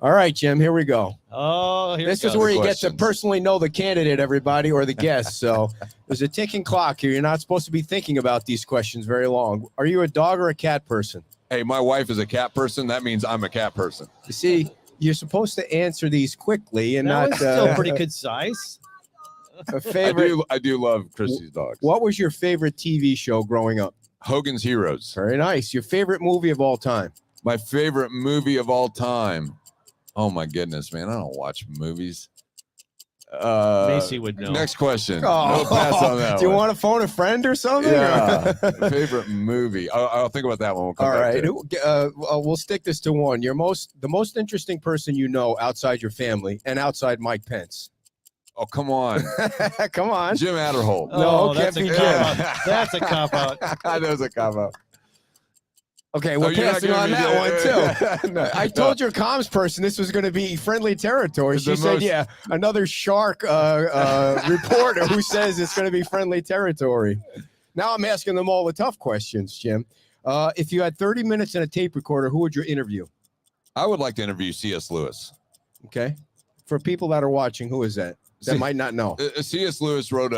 All right, Jim, here we go. Oh, here This it is goes. where you get to Questions. personally know the candidate, everybody, or the guest. So there's a ticking clock here. You're not supposed to be thinking about these questions very long. Are you a dog or a cat person? Hey, my wife is a cat person. That means I'm a cat person. You see, you're supposed to answer these quickly and That not was still pretty concise. a favorite. I do love Christy's dogs. What was your favorite TV show growing up? Hogan's Heroes. Very nice. Your favorite movie of all time? My favorite movie of all time. Oh my goodness, man. I don't watch movies. Macy would know. Next question. Oh, No pass on that do you one. want to phone a friend or something? Yeah. Favorite movie. I'll think about that one. We'll come All back right. to it. We'll stick this to one. The most interesting person you know outside your family and outside Mike Pence. Oh, come on. Come on. Jim Adderholt. No, that's can't a be cop Jim. out. That's a cop out. That was a cop out. Okay, Oh, we're you're not passing giving on me that one too. No, I told your comms person this was going to be friendly territory. She said, "Yeah, another shark reporter who says it's going to be friendly territory." Now I'm asking them all the tough questions, Jim. If you had 30 minutes and a tape recorder, who would you interview? I would like to interview C.S. Lewis. Okay, for people that are watching, who is that? That might not know. C.S. Lewis wrote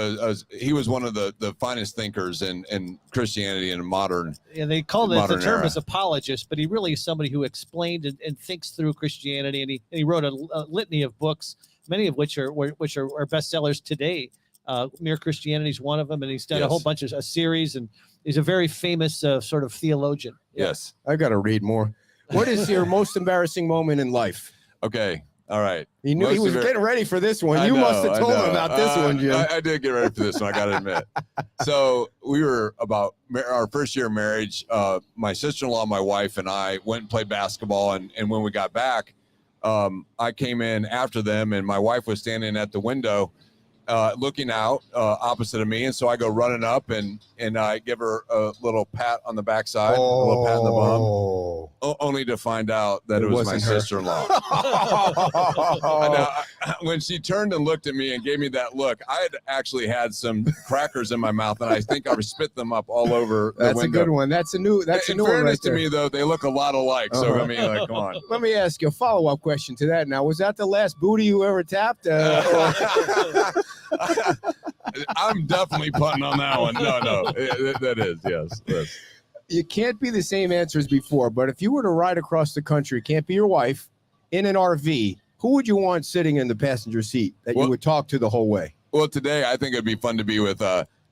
he was one of the finest thinkers in Christianity and modern. And they called it the Modern term era. as apologist, but he really is somebody who explained and thinks through Christianity. And he wrote a litany of books, many of which are bestsellers today. Mere Christianity is one of them, and he's done a whole bunch of a series, and he's a very famous sort of theologian. Yes. I got to read more. What is your most embarrassing moment in life? Okay. All right. He knew he was getting ready for this one. You must have told him about this one, Jim. I did get ready for this one. I got to admit. So we were about our first year of marriage. My sister-in-law, my wife, and I went and played basketball. And when we got back, I came in after them, and my wife was standing at the window looking out opposite of me. And so I go running up and I give her a little pat on the backside, a little pat on the bum, only to find out that it was my wasn't her. sister-in-law. When she turned and looked at me and gave me that look, I had actually had some crackers in my mouth, and I think I spit them up all over the That's window. a good one. That's a new one right fairness to there. me, though, they look a lot alike. So, I mean, like, come on. Let me ask you a follow-up question to that. Now, was that the last booty you ever tapped? I'm definitely putting on that one. No, that is yes. You can't be the same answer as before, but if you were to ride across the country, it can't be your wife, in an RV, who would you want sitting in the passenger seat that you would talk to the whole way? Well, today I think it'd be fun to be with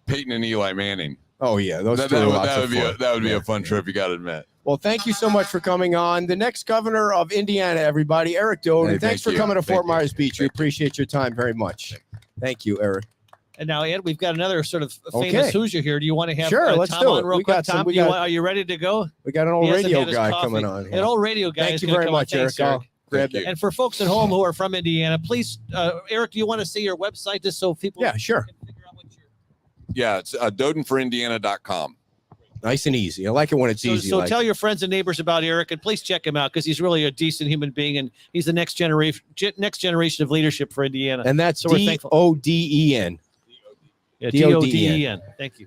Peyton and Eli Manning. Oh yeah, those two are lots of fun. That would be a fun trip. You got to admit. Well, thank you so much for coming on. The next governor of Indiana, everybody, Eric Doden. Hey, Thanks for coming to Fort Myers Beach. We appreciate your time very much. Thank you, Eric. And now, Ed, we've got another sort of famous Hoosier here. Do you want to have let's Tom do on it. real quick? Tom, are you ready to go? We got an old radio guy coming on here. An old radio guy. Thank you very much, Eric. Thanks, Grab it. And for folks at home who are from Indiana, please, Eric, do you want to see your website just so people sure. can figure out what you're... Yeah, it's dodenforindiana.com. Nice and easy. I like it when it's easy. So tell your friends and neighbors about Eric, and please check him out because he's really a decent human being, and he's the next generation of leadership for Indiana. And that's so we're thankful. D-O-D-E-N. Yeah, D-O-D-E-N. Thank you.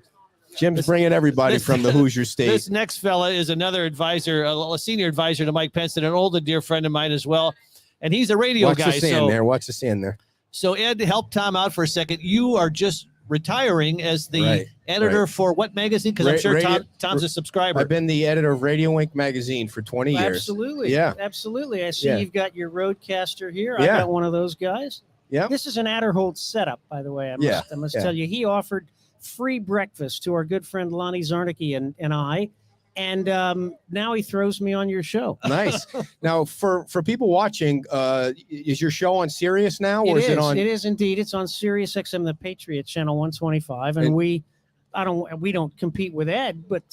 Jim's bringing everybody from the Hoosier State. This next fella is another advisor, a senior advisor to Mike Pence, and an old and dear friend of mine as well. And he's a radio guy. Watch the sand there. So Ed, help Tom out for a second. You are just retiring as the editor for what magazine? Because I'm sure Tom's a subscriber. I've been the editor of Radio Ink magazine for 20 years. Absolutely. Yeah. Absolutely. I see you've got your roadcaster here. Yeah. I got one of those guys. Yeah. This is an Adderholt setup, by the way. I must tell you. He offered free breakfast to our good friend Lonnie Zarnicki and I. And now he throws me on your show. Nice. Now, for people watching, is your show on Sirius now, or is it on? It is indeed. It's on Sirius XM, the Patriot channel 125, and we don't compete with Ed, but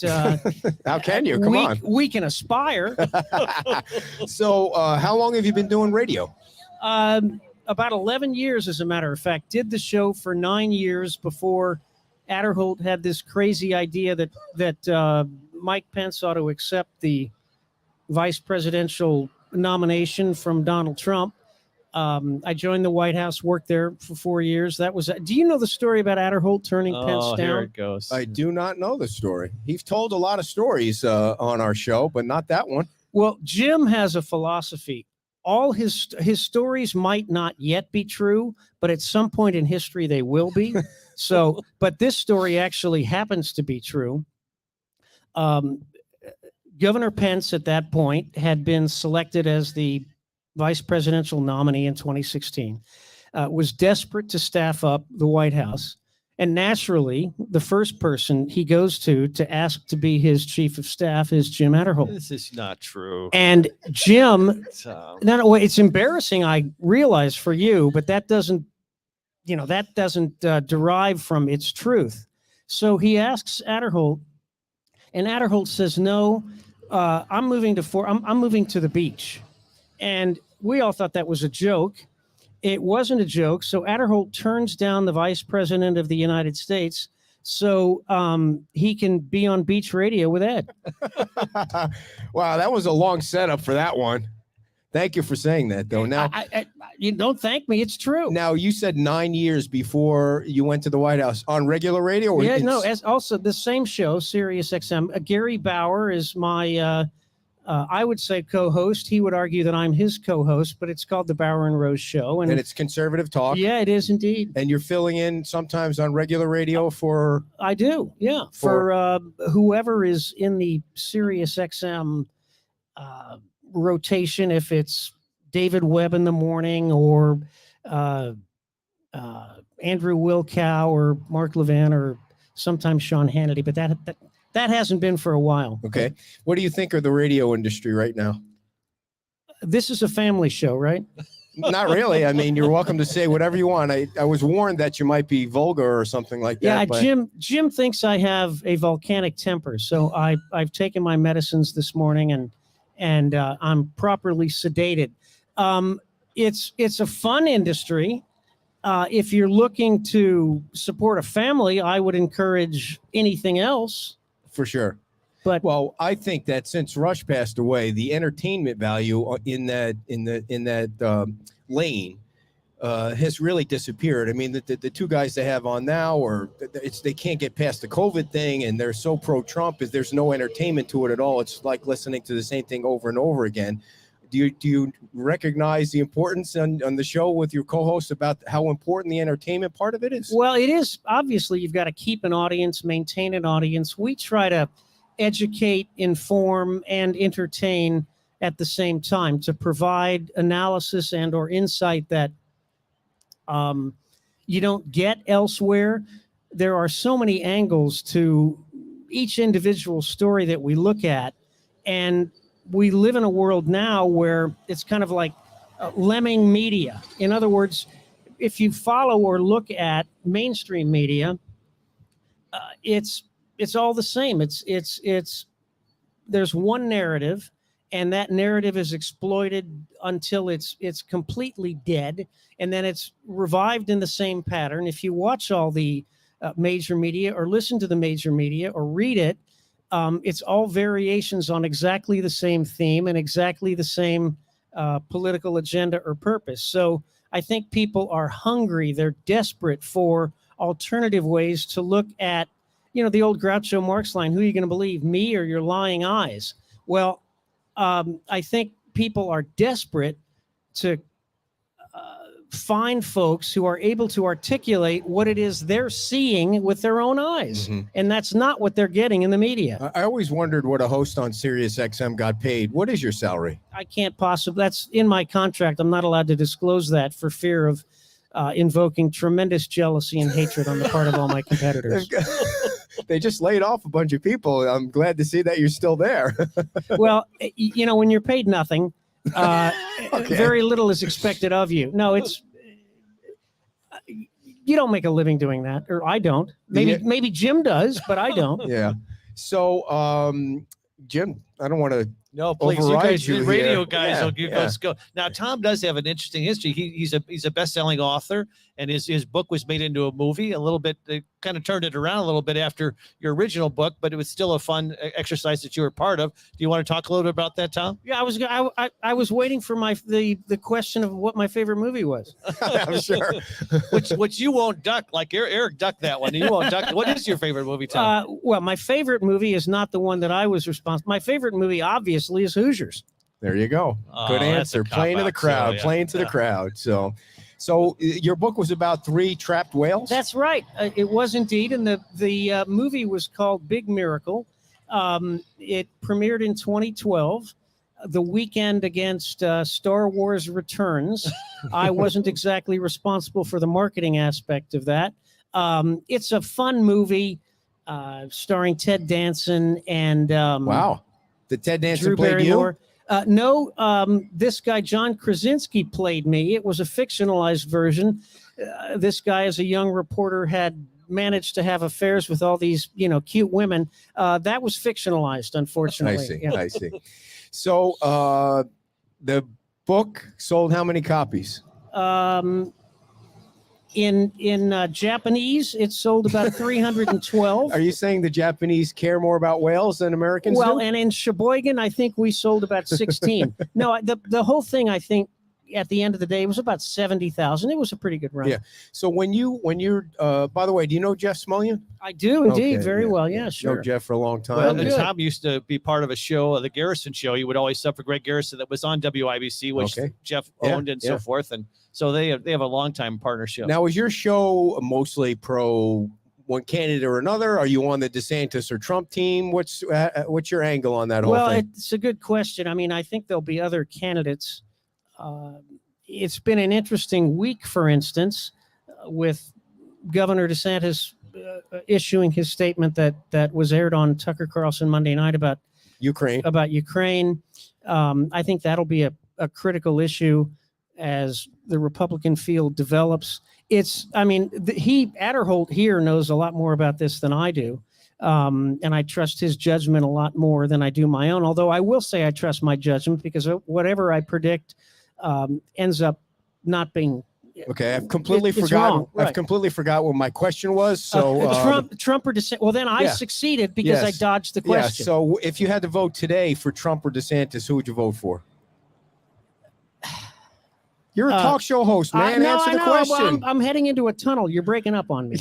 how can you? Come on. We can aspire. So, how long have you been doing radio? About 11 years, as a matter of fact. Did the show for 9 years before Adderholt had this crazy idea that Mike Pence ought to accept the vice presidential nomination from Donald Trump. I joined the White House, worked there for 4 years. Do you know the story about Adderholt turning Pence down? Here it goes. I do not know the story. He's told a lot of stories on our show, but not that one. Well, Jim has a philosophy. All his stories might not yet be true, but at some point in history they will be. So, but this story actually happens to be true. Governor Pence at that point had been selected as the vice presidential nominee in 2016, was desperate to staff up the White House. And naturally, the first person he goes to ask to be his chief of staff is Jim Adderholt. This is not true. And Jim, no, it's embarrassing, I realize, for you, but that doesn't derive from its truth. So he asks Adderholt, and Adderholt says, "No, I'm moving to the beach." And we all thought that was a joke. It wasn't a joke. So Adderholt turns down the vice president of the United States so he can be on beach radio with Ed. Wow, that was a long setup for that one. Thank you for saying that, though. Now, you don't thank me. It's true. Now, you said 9 years before you went to the White House on regular radio? Or as also the same show, Sirius XM. Gary Bauer is my, I would say, co-host. He would argue that I'm his co-host, but it's called the Bauer and Rose Show. And it's conservative talk? Yeah, it is indeed. And you're filling in sometimes on regular radio for? I do, yeah. For whoever is in the Sirius XM rotation, if it's David Webb in the morning or Andrew Wilkow or Mark Levin or sometimes Sean Hannity, but that hasn't been for a while. Okay. What do you think of the radio industry right now? This is a family show, right? Not really. I mean, you're welcome to say whatever you want. I was warned that you might be vulgar or something like that. Yeah, Jim thinks I have a volcanic temper, so I've taken my medicines this morning and I'm properly sedated. It's a fun industry. If you're looking to support a family, I would encourage anything else. For sure. But well, I think that since Rush passed away, the entertainment value in that lane has really disappeared. I mean, the two guys they have on now, they can't get past the COVID thing, and they're so pro-Trump. There's no entertainment to it at all. It's like listening to the same thing over and over again. you recognize the importance on the show with your co-host about how important the entertainment part of it is? Well, it is. Obviously, you've got to keep an audience, maintain an audience. We try to educate, inform, and entertain at the same time to provide analysis and or insight that you don't get elsewhere. There are so many angles to each individual story that we look at, and we live in a world now where it's kind of like lemming media. In other words, if you follow or look at mainstream media, it's all the same. It's there's one narrative, and that narrative is exploited until it's completely dead, and then it's revived in the same pattern. If you watch all the major media or listen to the major media or read it, it's all variations on exactly the same theme and exactly the same political agenda or purpose. So I think people are hungry. They're desperate for alternative ways to look at, the old Groucho Marx line, who are you going to believe, me or your lying eyes? Well, I think people are desperate to find folks who are able to articulate what it is they're seeing with their own eyes. Mhm. And that's not what they're getting in the media. I always wondered what a host on Sirius XM got paid. What is your salary? I can't possibly, that's in my contract. I'm not allowed to disclose that for fear of invoking tremendous jealousy and hatred on the part of all my competitors. They just laid off a bunch of people. I'm glad to see that you're still there. Well, when you're paid nothing, Okay. very little is expected of you. No, it's, you don't make a living doing that, or I don't. Maybe Jim does, but I don't. Yeah. So, Jim, I don't want to. No, please, you Override guys, you the radio here. guys, Yeah, you guys go. Now, Tom does have an interesting history. He's a best-selling author, and his book was made into a movie. A little bit, they kind of turned it around a little bit after your original book, but it was still a fun exercise that you were part of. Do you want to talk a little bit about that, Tom? Yeah, I was waiting for the question of what my favorite movie was. I'm sure. which you won't duck. Like Eric ducked that one. You won't duck. What is your favorite movie, Tom? Well, my favorite movie is not the one that I was responsible. My favorite movie, obviously, is Hoosiers. There you go. Good That's a answer. Playing to the cop-out, crowd. so, yeah. Playing to the crowd. So your book was about 3 trapped whales. That's right. It was indeed, and the movie was called Big Miracle. It premiered in 2012, the weekend against Star Wars Returns. I wasn't exactly responsible for the marketing aspect of that. It's a fun movie starring Ted Danson and Wow. Did Ted Danson Drew play you? Barrymore. No, this guy, John Krasinski, played me. It was a fictionalized version. This guy, as a young reporter, had managed to have affairs with all these, cute women. That was fictionalized, unfortunately. I see. Yeah. I see. So the book sold how many copies? In Japanese, it sold about 312. Are you saying the Japanese care more about whales than Americans Well, do? and in Sheboygan, I think we sold about 16. No, the whole thing, I think, at the end of the day, was about 70,000. It was a pretty good run. Yeah. So when you're, by the way, do you know Jeff Smullian? I do indeed, Okay, very yeah, well. Yeah, sure. Know Jeff for a long time. Well, Oh, and good. Tom used to be part of a show, the Garrison Show. He would always sub for Greg Garrison that was on WIBC, which Okay. Jeff Yeah, owned and yeah. so forth. And so they have a long time partnership. Now, is your show mostly pro one candidate or another? Are you on the DeSantis or Trump team? What's your angle on that whole Well, thing? it's a good question. I mean, I think there'll be other candidates. It's been an interesting week, for instance, with Governor DeSantis issuing his statement that was aired on Tucker Carlson Monday night about Ukraine. Ukraine. I think that'll be a critical issue as the Republican field develops. Adderholt here knows a lot more about this than I do. And I trust his judgment a lot more than I do my own. Although I will say I trust my judgment because whatever I predict ends up not being. Okay, I've completely It's forgotten. wrong, right. I've completely forgot what my question was. So Trump or DeSantis. Well, then I yeah. succeeded because I Yes. dodged the yeah. question. So if you had to vote today for Trump or DeSantis, who would you vote for? You're a talk show host, man. No, Answer I the know. Well, question. I'm heading into a tunnel. You're breaking up on me.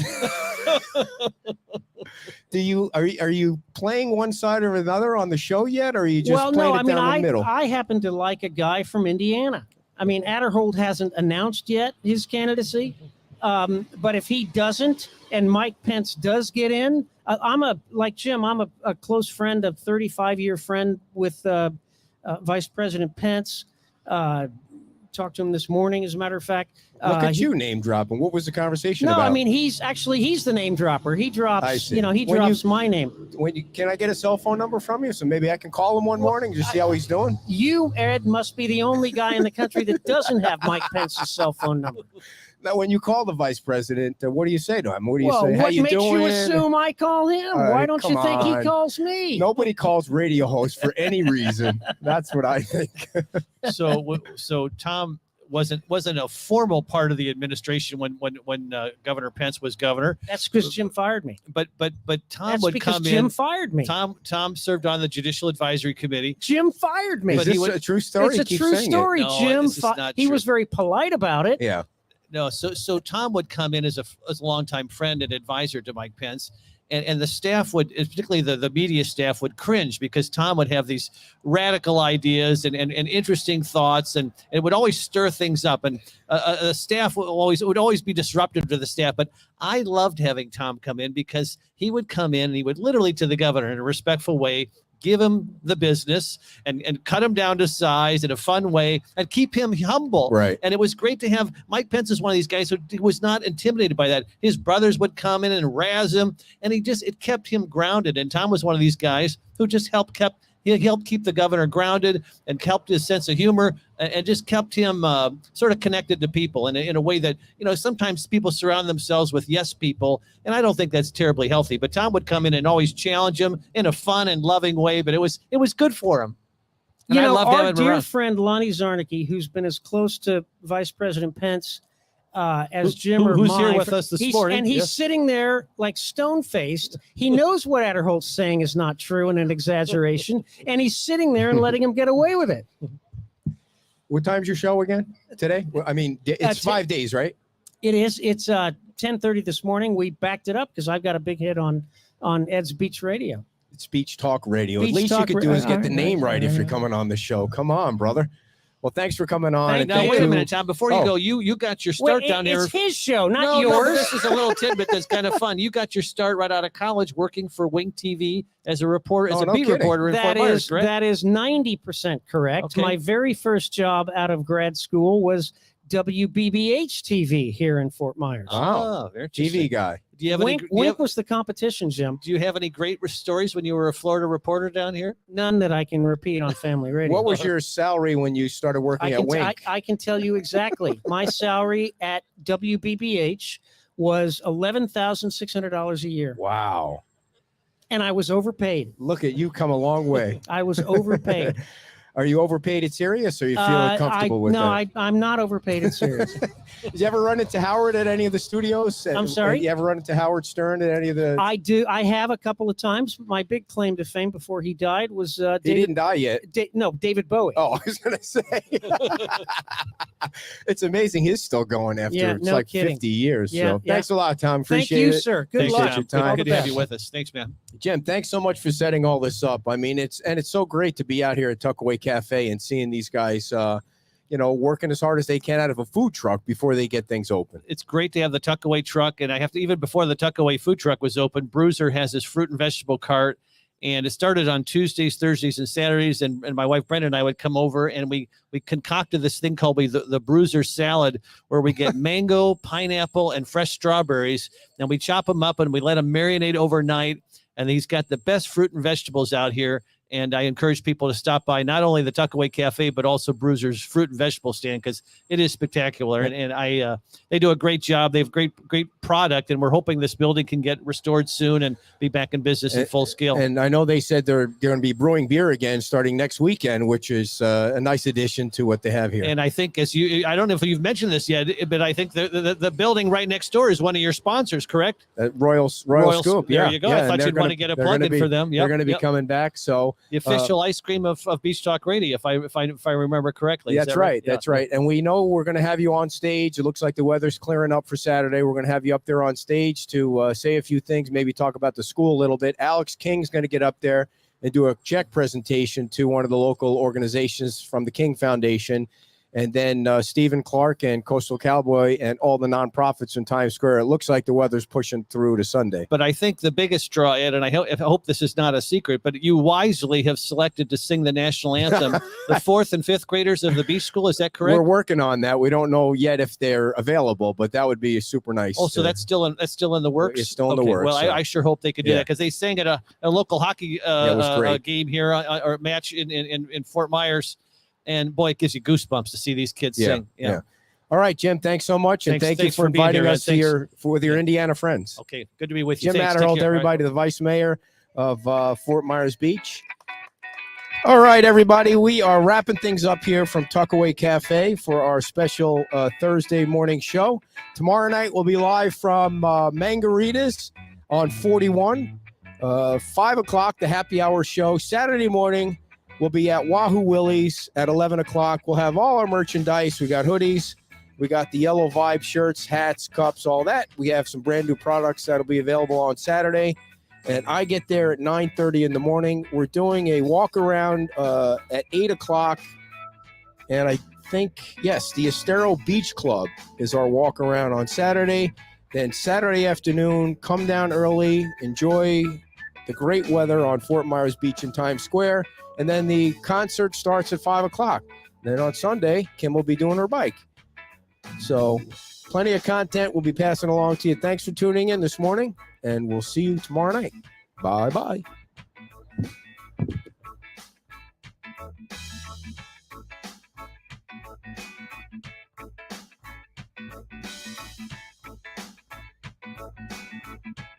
Are you playing one side or another on the show yet, or are you just Well, playing no, it I mean, down the middle? I happen to like a guy from Indiana. I mean, Adderholt hasn't announced yet his candidacy, but if he doesn't and Mike Pence does get in, like Jim, I'm a close friend, a 35-year friend with Vice President Pence. Talked to him this morning, as a matter of fact. Look at you name dropping. What was the conversation about? No, I mean, he's the name dropper. He drops, see. he When drops my name. Can I get a cell phone number from you so maybe I can call him one morning just see how he's doing? You, Ed, must be the only guy in the country that doesn't have Mike Pence's cell phone number. Now, when you call the vice president, what do you say to him? What do you Well, say? How what you makes doing? you assume I call him? All right, Why don't you come think on. he calls me? Nobody calls radio hosts for any reason. That's what I think. So Tom wasn't a formal part of the administration when Governor Pence was governor. That's because Jim fired me. But Tom That's would because come Jim in. fired me. Tom served on the Judicial Advisory Committee. Jim fired me. Is this a true story? It's a Keep true saying it. story. No, Jim, this is not he true. was very polite about it. Yeah. No, so Tom would come in as a longtime friend and advisor to Mike Pence, and the staff would, particularly the media staff, would cringe because Tom would have these radical ideas and interesting thoughts, and it would always stir things up, and the staff would always be disruptive to the staff. But I loved having Tom come in because he would come in and he would literally, to the governor in a respectful way, give him the business and cut him down to size in a fun way and keep him humble. Right. And it was great to have Mike Pence is one of these guys who was not intimidated by that. His brothers would come in and razz him, and it kept him grounded. And Tom was one of these guys who just helped keep the governor grounded and helped his sense of humor and just kept him sort of connected to people in a way that, sometimes people surround themselves with yes people. And I don't think that's terribly healthy, but Tom would come in and always challenge him in a fun and loving way, but it was good for him. And I loved our having him dear around. friend Lonnie Zarnicki, who's been as close to Vice President Pence as Jim or who's mine. here with us this morning. And he's Yes. sitting there like stone-faced. He knows what Adderholt's saying is not true and an exaggeration, and he's sitting there and letting him get away with it. What time's your show again today? Well, I mean, it's 5 days, right? It is. It's 10:30 this morning. We backed it up because I've got a big hit on Ed's Beach Radio. It's Beach Talk Radio. Beach At least Talk you could do is Radio. get the name right if you're coming on the show. Come on, brother. Well, thanks for coming on. Thank and Now, thank wait a you. minute, Tom. Before you Oh. go, you got your start Wait, down here. it's his show, not No, yours. this is a little tidbit that's kind of fun. You got your start right out of college working for Wing TV as a reporter, as Oh, a no beat kidding. reporter in Fort Myers, correct? That is 90% correct. Okay. My very first job out of grad school was WBBH TV here in Fort Myers. Wow. Oh, very interesting. TV guy. Do you have Wink, any? Wink was the competition, Jim. Do you have any great stories when you were a Florida reporter down here? None that I can repeat on family radio. What was your salary when you started working at Wink? I can tell you exactly. My salary at WBBH was $11,600 a year, Wow. and I was overpaid. Look at you come a long way. I was overpaid. Are you overpaid at Sirius, or are you feeling comfortable with that? I'm not overpaid at Sirius. Did you ever run into Howard at any of the studios? I'm sorry? You ever run into Howard Stern at any of the? I do. I have a couple of times. My big claim to fame before he died was He David. didn't die yet. David Bowie. Oh, I was gonna say. It's amazing he's still going after Yeah, it's no like kidding. 50 years. Yeah, so yeah. thanks a lot, Tom. Thank Appreciate you, it. sir. Good Appreciate luck. your time. Good to have you with us. Thanks, man. Jim, thanks so much for setting all this up. I mean, it's so great to be out here at Tuckaway Cafe and seeing these guys, working as hard as they can out of a food truck before they get things open. It's great to have the Tuckaway truck, and I have to, even before the Tuckaway food truck was open, Bruiser has his fruit and vegetable cart, and it started on Tuesdays, Thursdays, and Saturdays, and my wife Brenda and I would come over, and we concocted this thing called the Bruiser salad, where we get mango, pineapple, and fresh strawberries, and we chop them up and we let them marinate overnight, and he's got the best fruit and vegetables out here. And I encourage people to stop by not only the Tuckaway Cafe, but also Bruiser's fruit and vegetable stand, because it is spectacular. And they do a great job. They have great product, and we're hoping this building can get restored soon and be back in business in full scale. And I know they said they're going to be brewing beer again starting next weekend, which is a nice addition to what they have here. And I think, I don't know if you've mentioned this yet, but I think the building right next door is one of your sponsors, correct? Royal Scoop. There Yeah, you go. yeah, I and thought they're you'd want to get a plug in for them. They're going to be coming back. So The official ice cream of Beach Talk Radio, if I remember correctly. Is That's that right. Yeah. That's right. And we know we're going to have you on stage. It looks like the weather's clearing up for Saturday. We're going to have you up there on stage to say a few things, maybe talk about the school a little bit. Alex King's going to get up there and do a check presentation to one of the local organizations from the King Foundation. And then Stephen Clark and Coastal Cowboy and all the nonprofits in Times Square. It looks like the weather's pushing through to Sunday. But I think the biggest draw, Ed, and I hope this is not a secret, but you wisely have selected to sing the national anthem, the 4th and 5th graders of the Beach School. Is that correct? We're working on that. We don't know yet if they're available, but that would be super nice. Oh, so that's still in the works? It's still in the works. Well, yeah. I sure hope they could do Yeah. that, because they sang at a local hockey it was great. game here or match in Fort Myers. And boy, it gives you goosebumps to see these kids sing. Yeah. All right, Jim. Thanks so much, and thank you Thanks for for being inviting here, us Ed. to with your Indiana friends. Okay, good to be with you. Jim Thanks. Take Matterholt, care. everybody, the vice mayor of Fort Myers Beach. All right, everybody, we are wrapping things up here from Tuckaway Cafe for our special Thursday morning show. Tomorrow night we'll be live from Mangaritas on 41, 5 o'clock, the happy hour show. Saturday morning we'll be at Wahoo Willie's at 11 o'clock. We'll have all our merchandise. We got hoodies. We got the Yellow Vibe shirts, hats, cups, all that. We have some brand new products that'll be available on Saturday. And I get there at 9:30 in the morning. We're doing a walk around at 8 o'clock. And I think, yes, the Estero Beach Club is our walk around on Saturday. Then Saturday afternoon, come down early, enjoy the great weather on Fort Myers Beach in Times Square. And then the concert starts at 5 o'clock. Then on Sunday, Kim will be doing her bike. So plenty of content we'll be passing along to you. Thanks for tuning in this morning, and we'll see you tomorrow night. Bye-bye.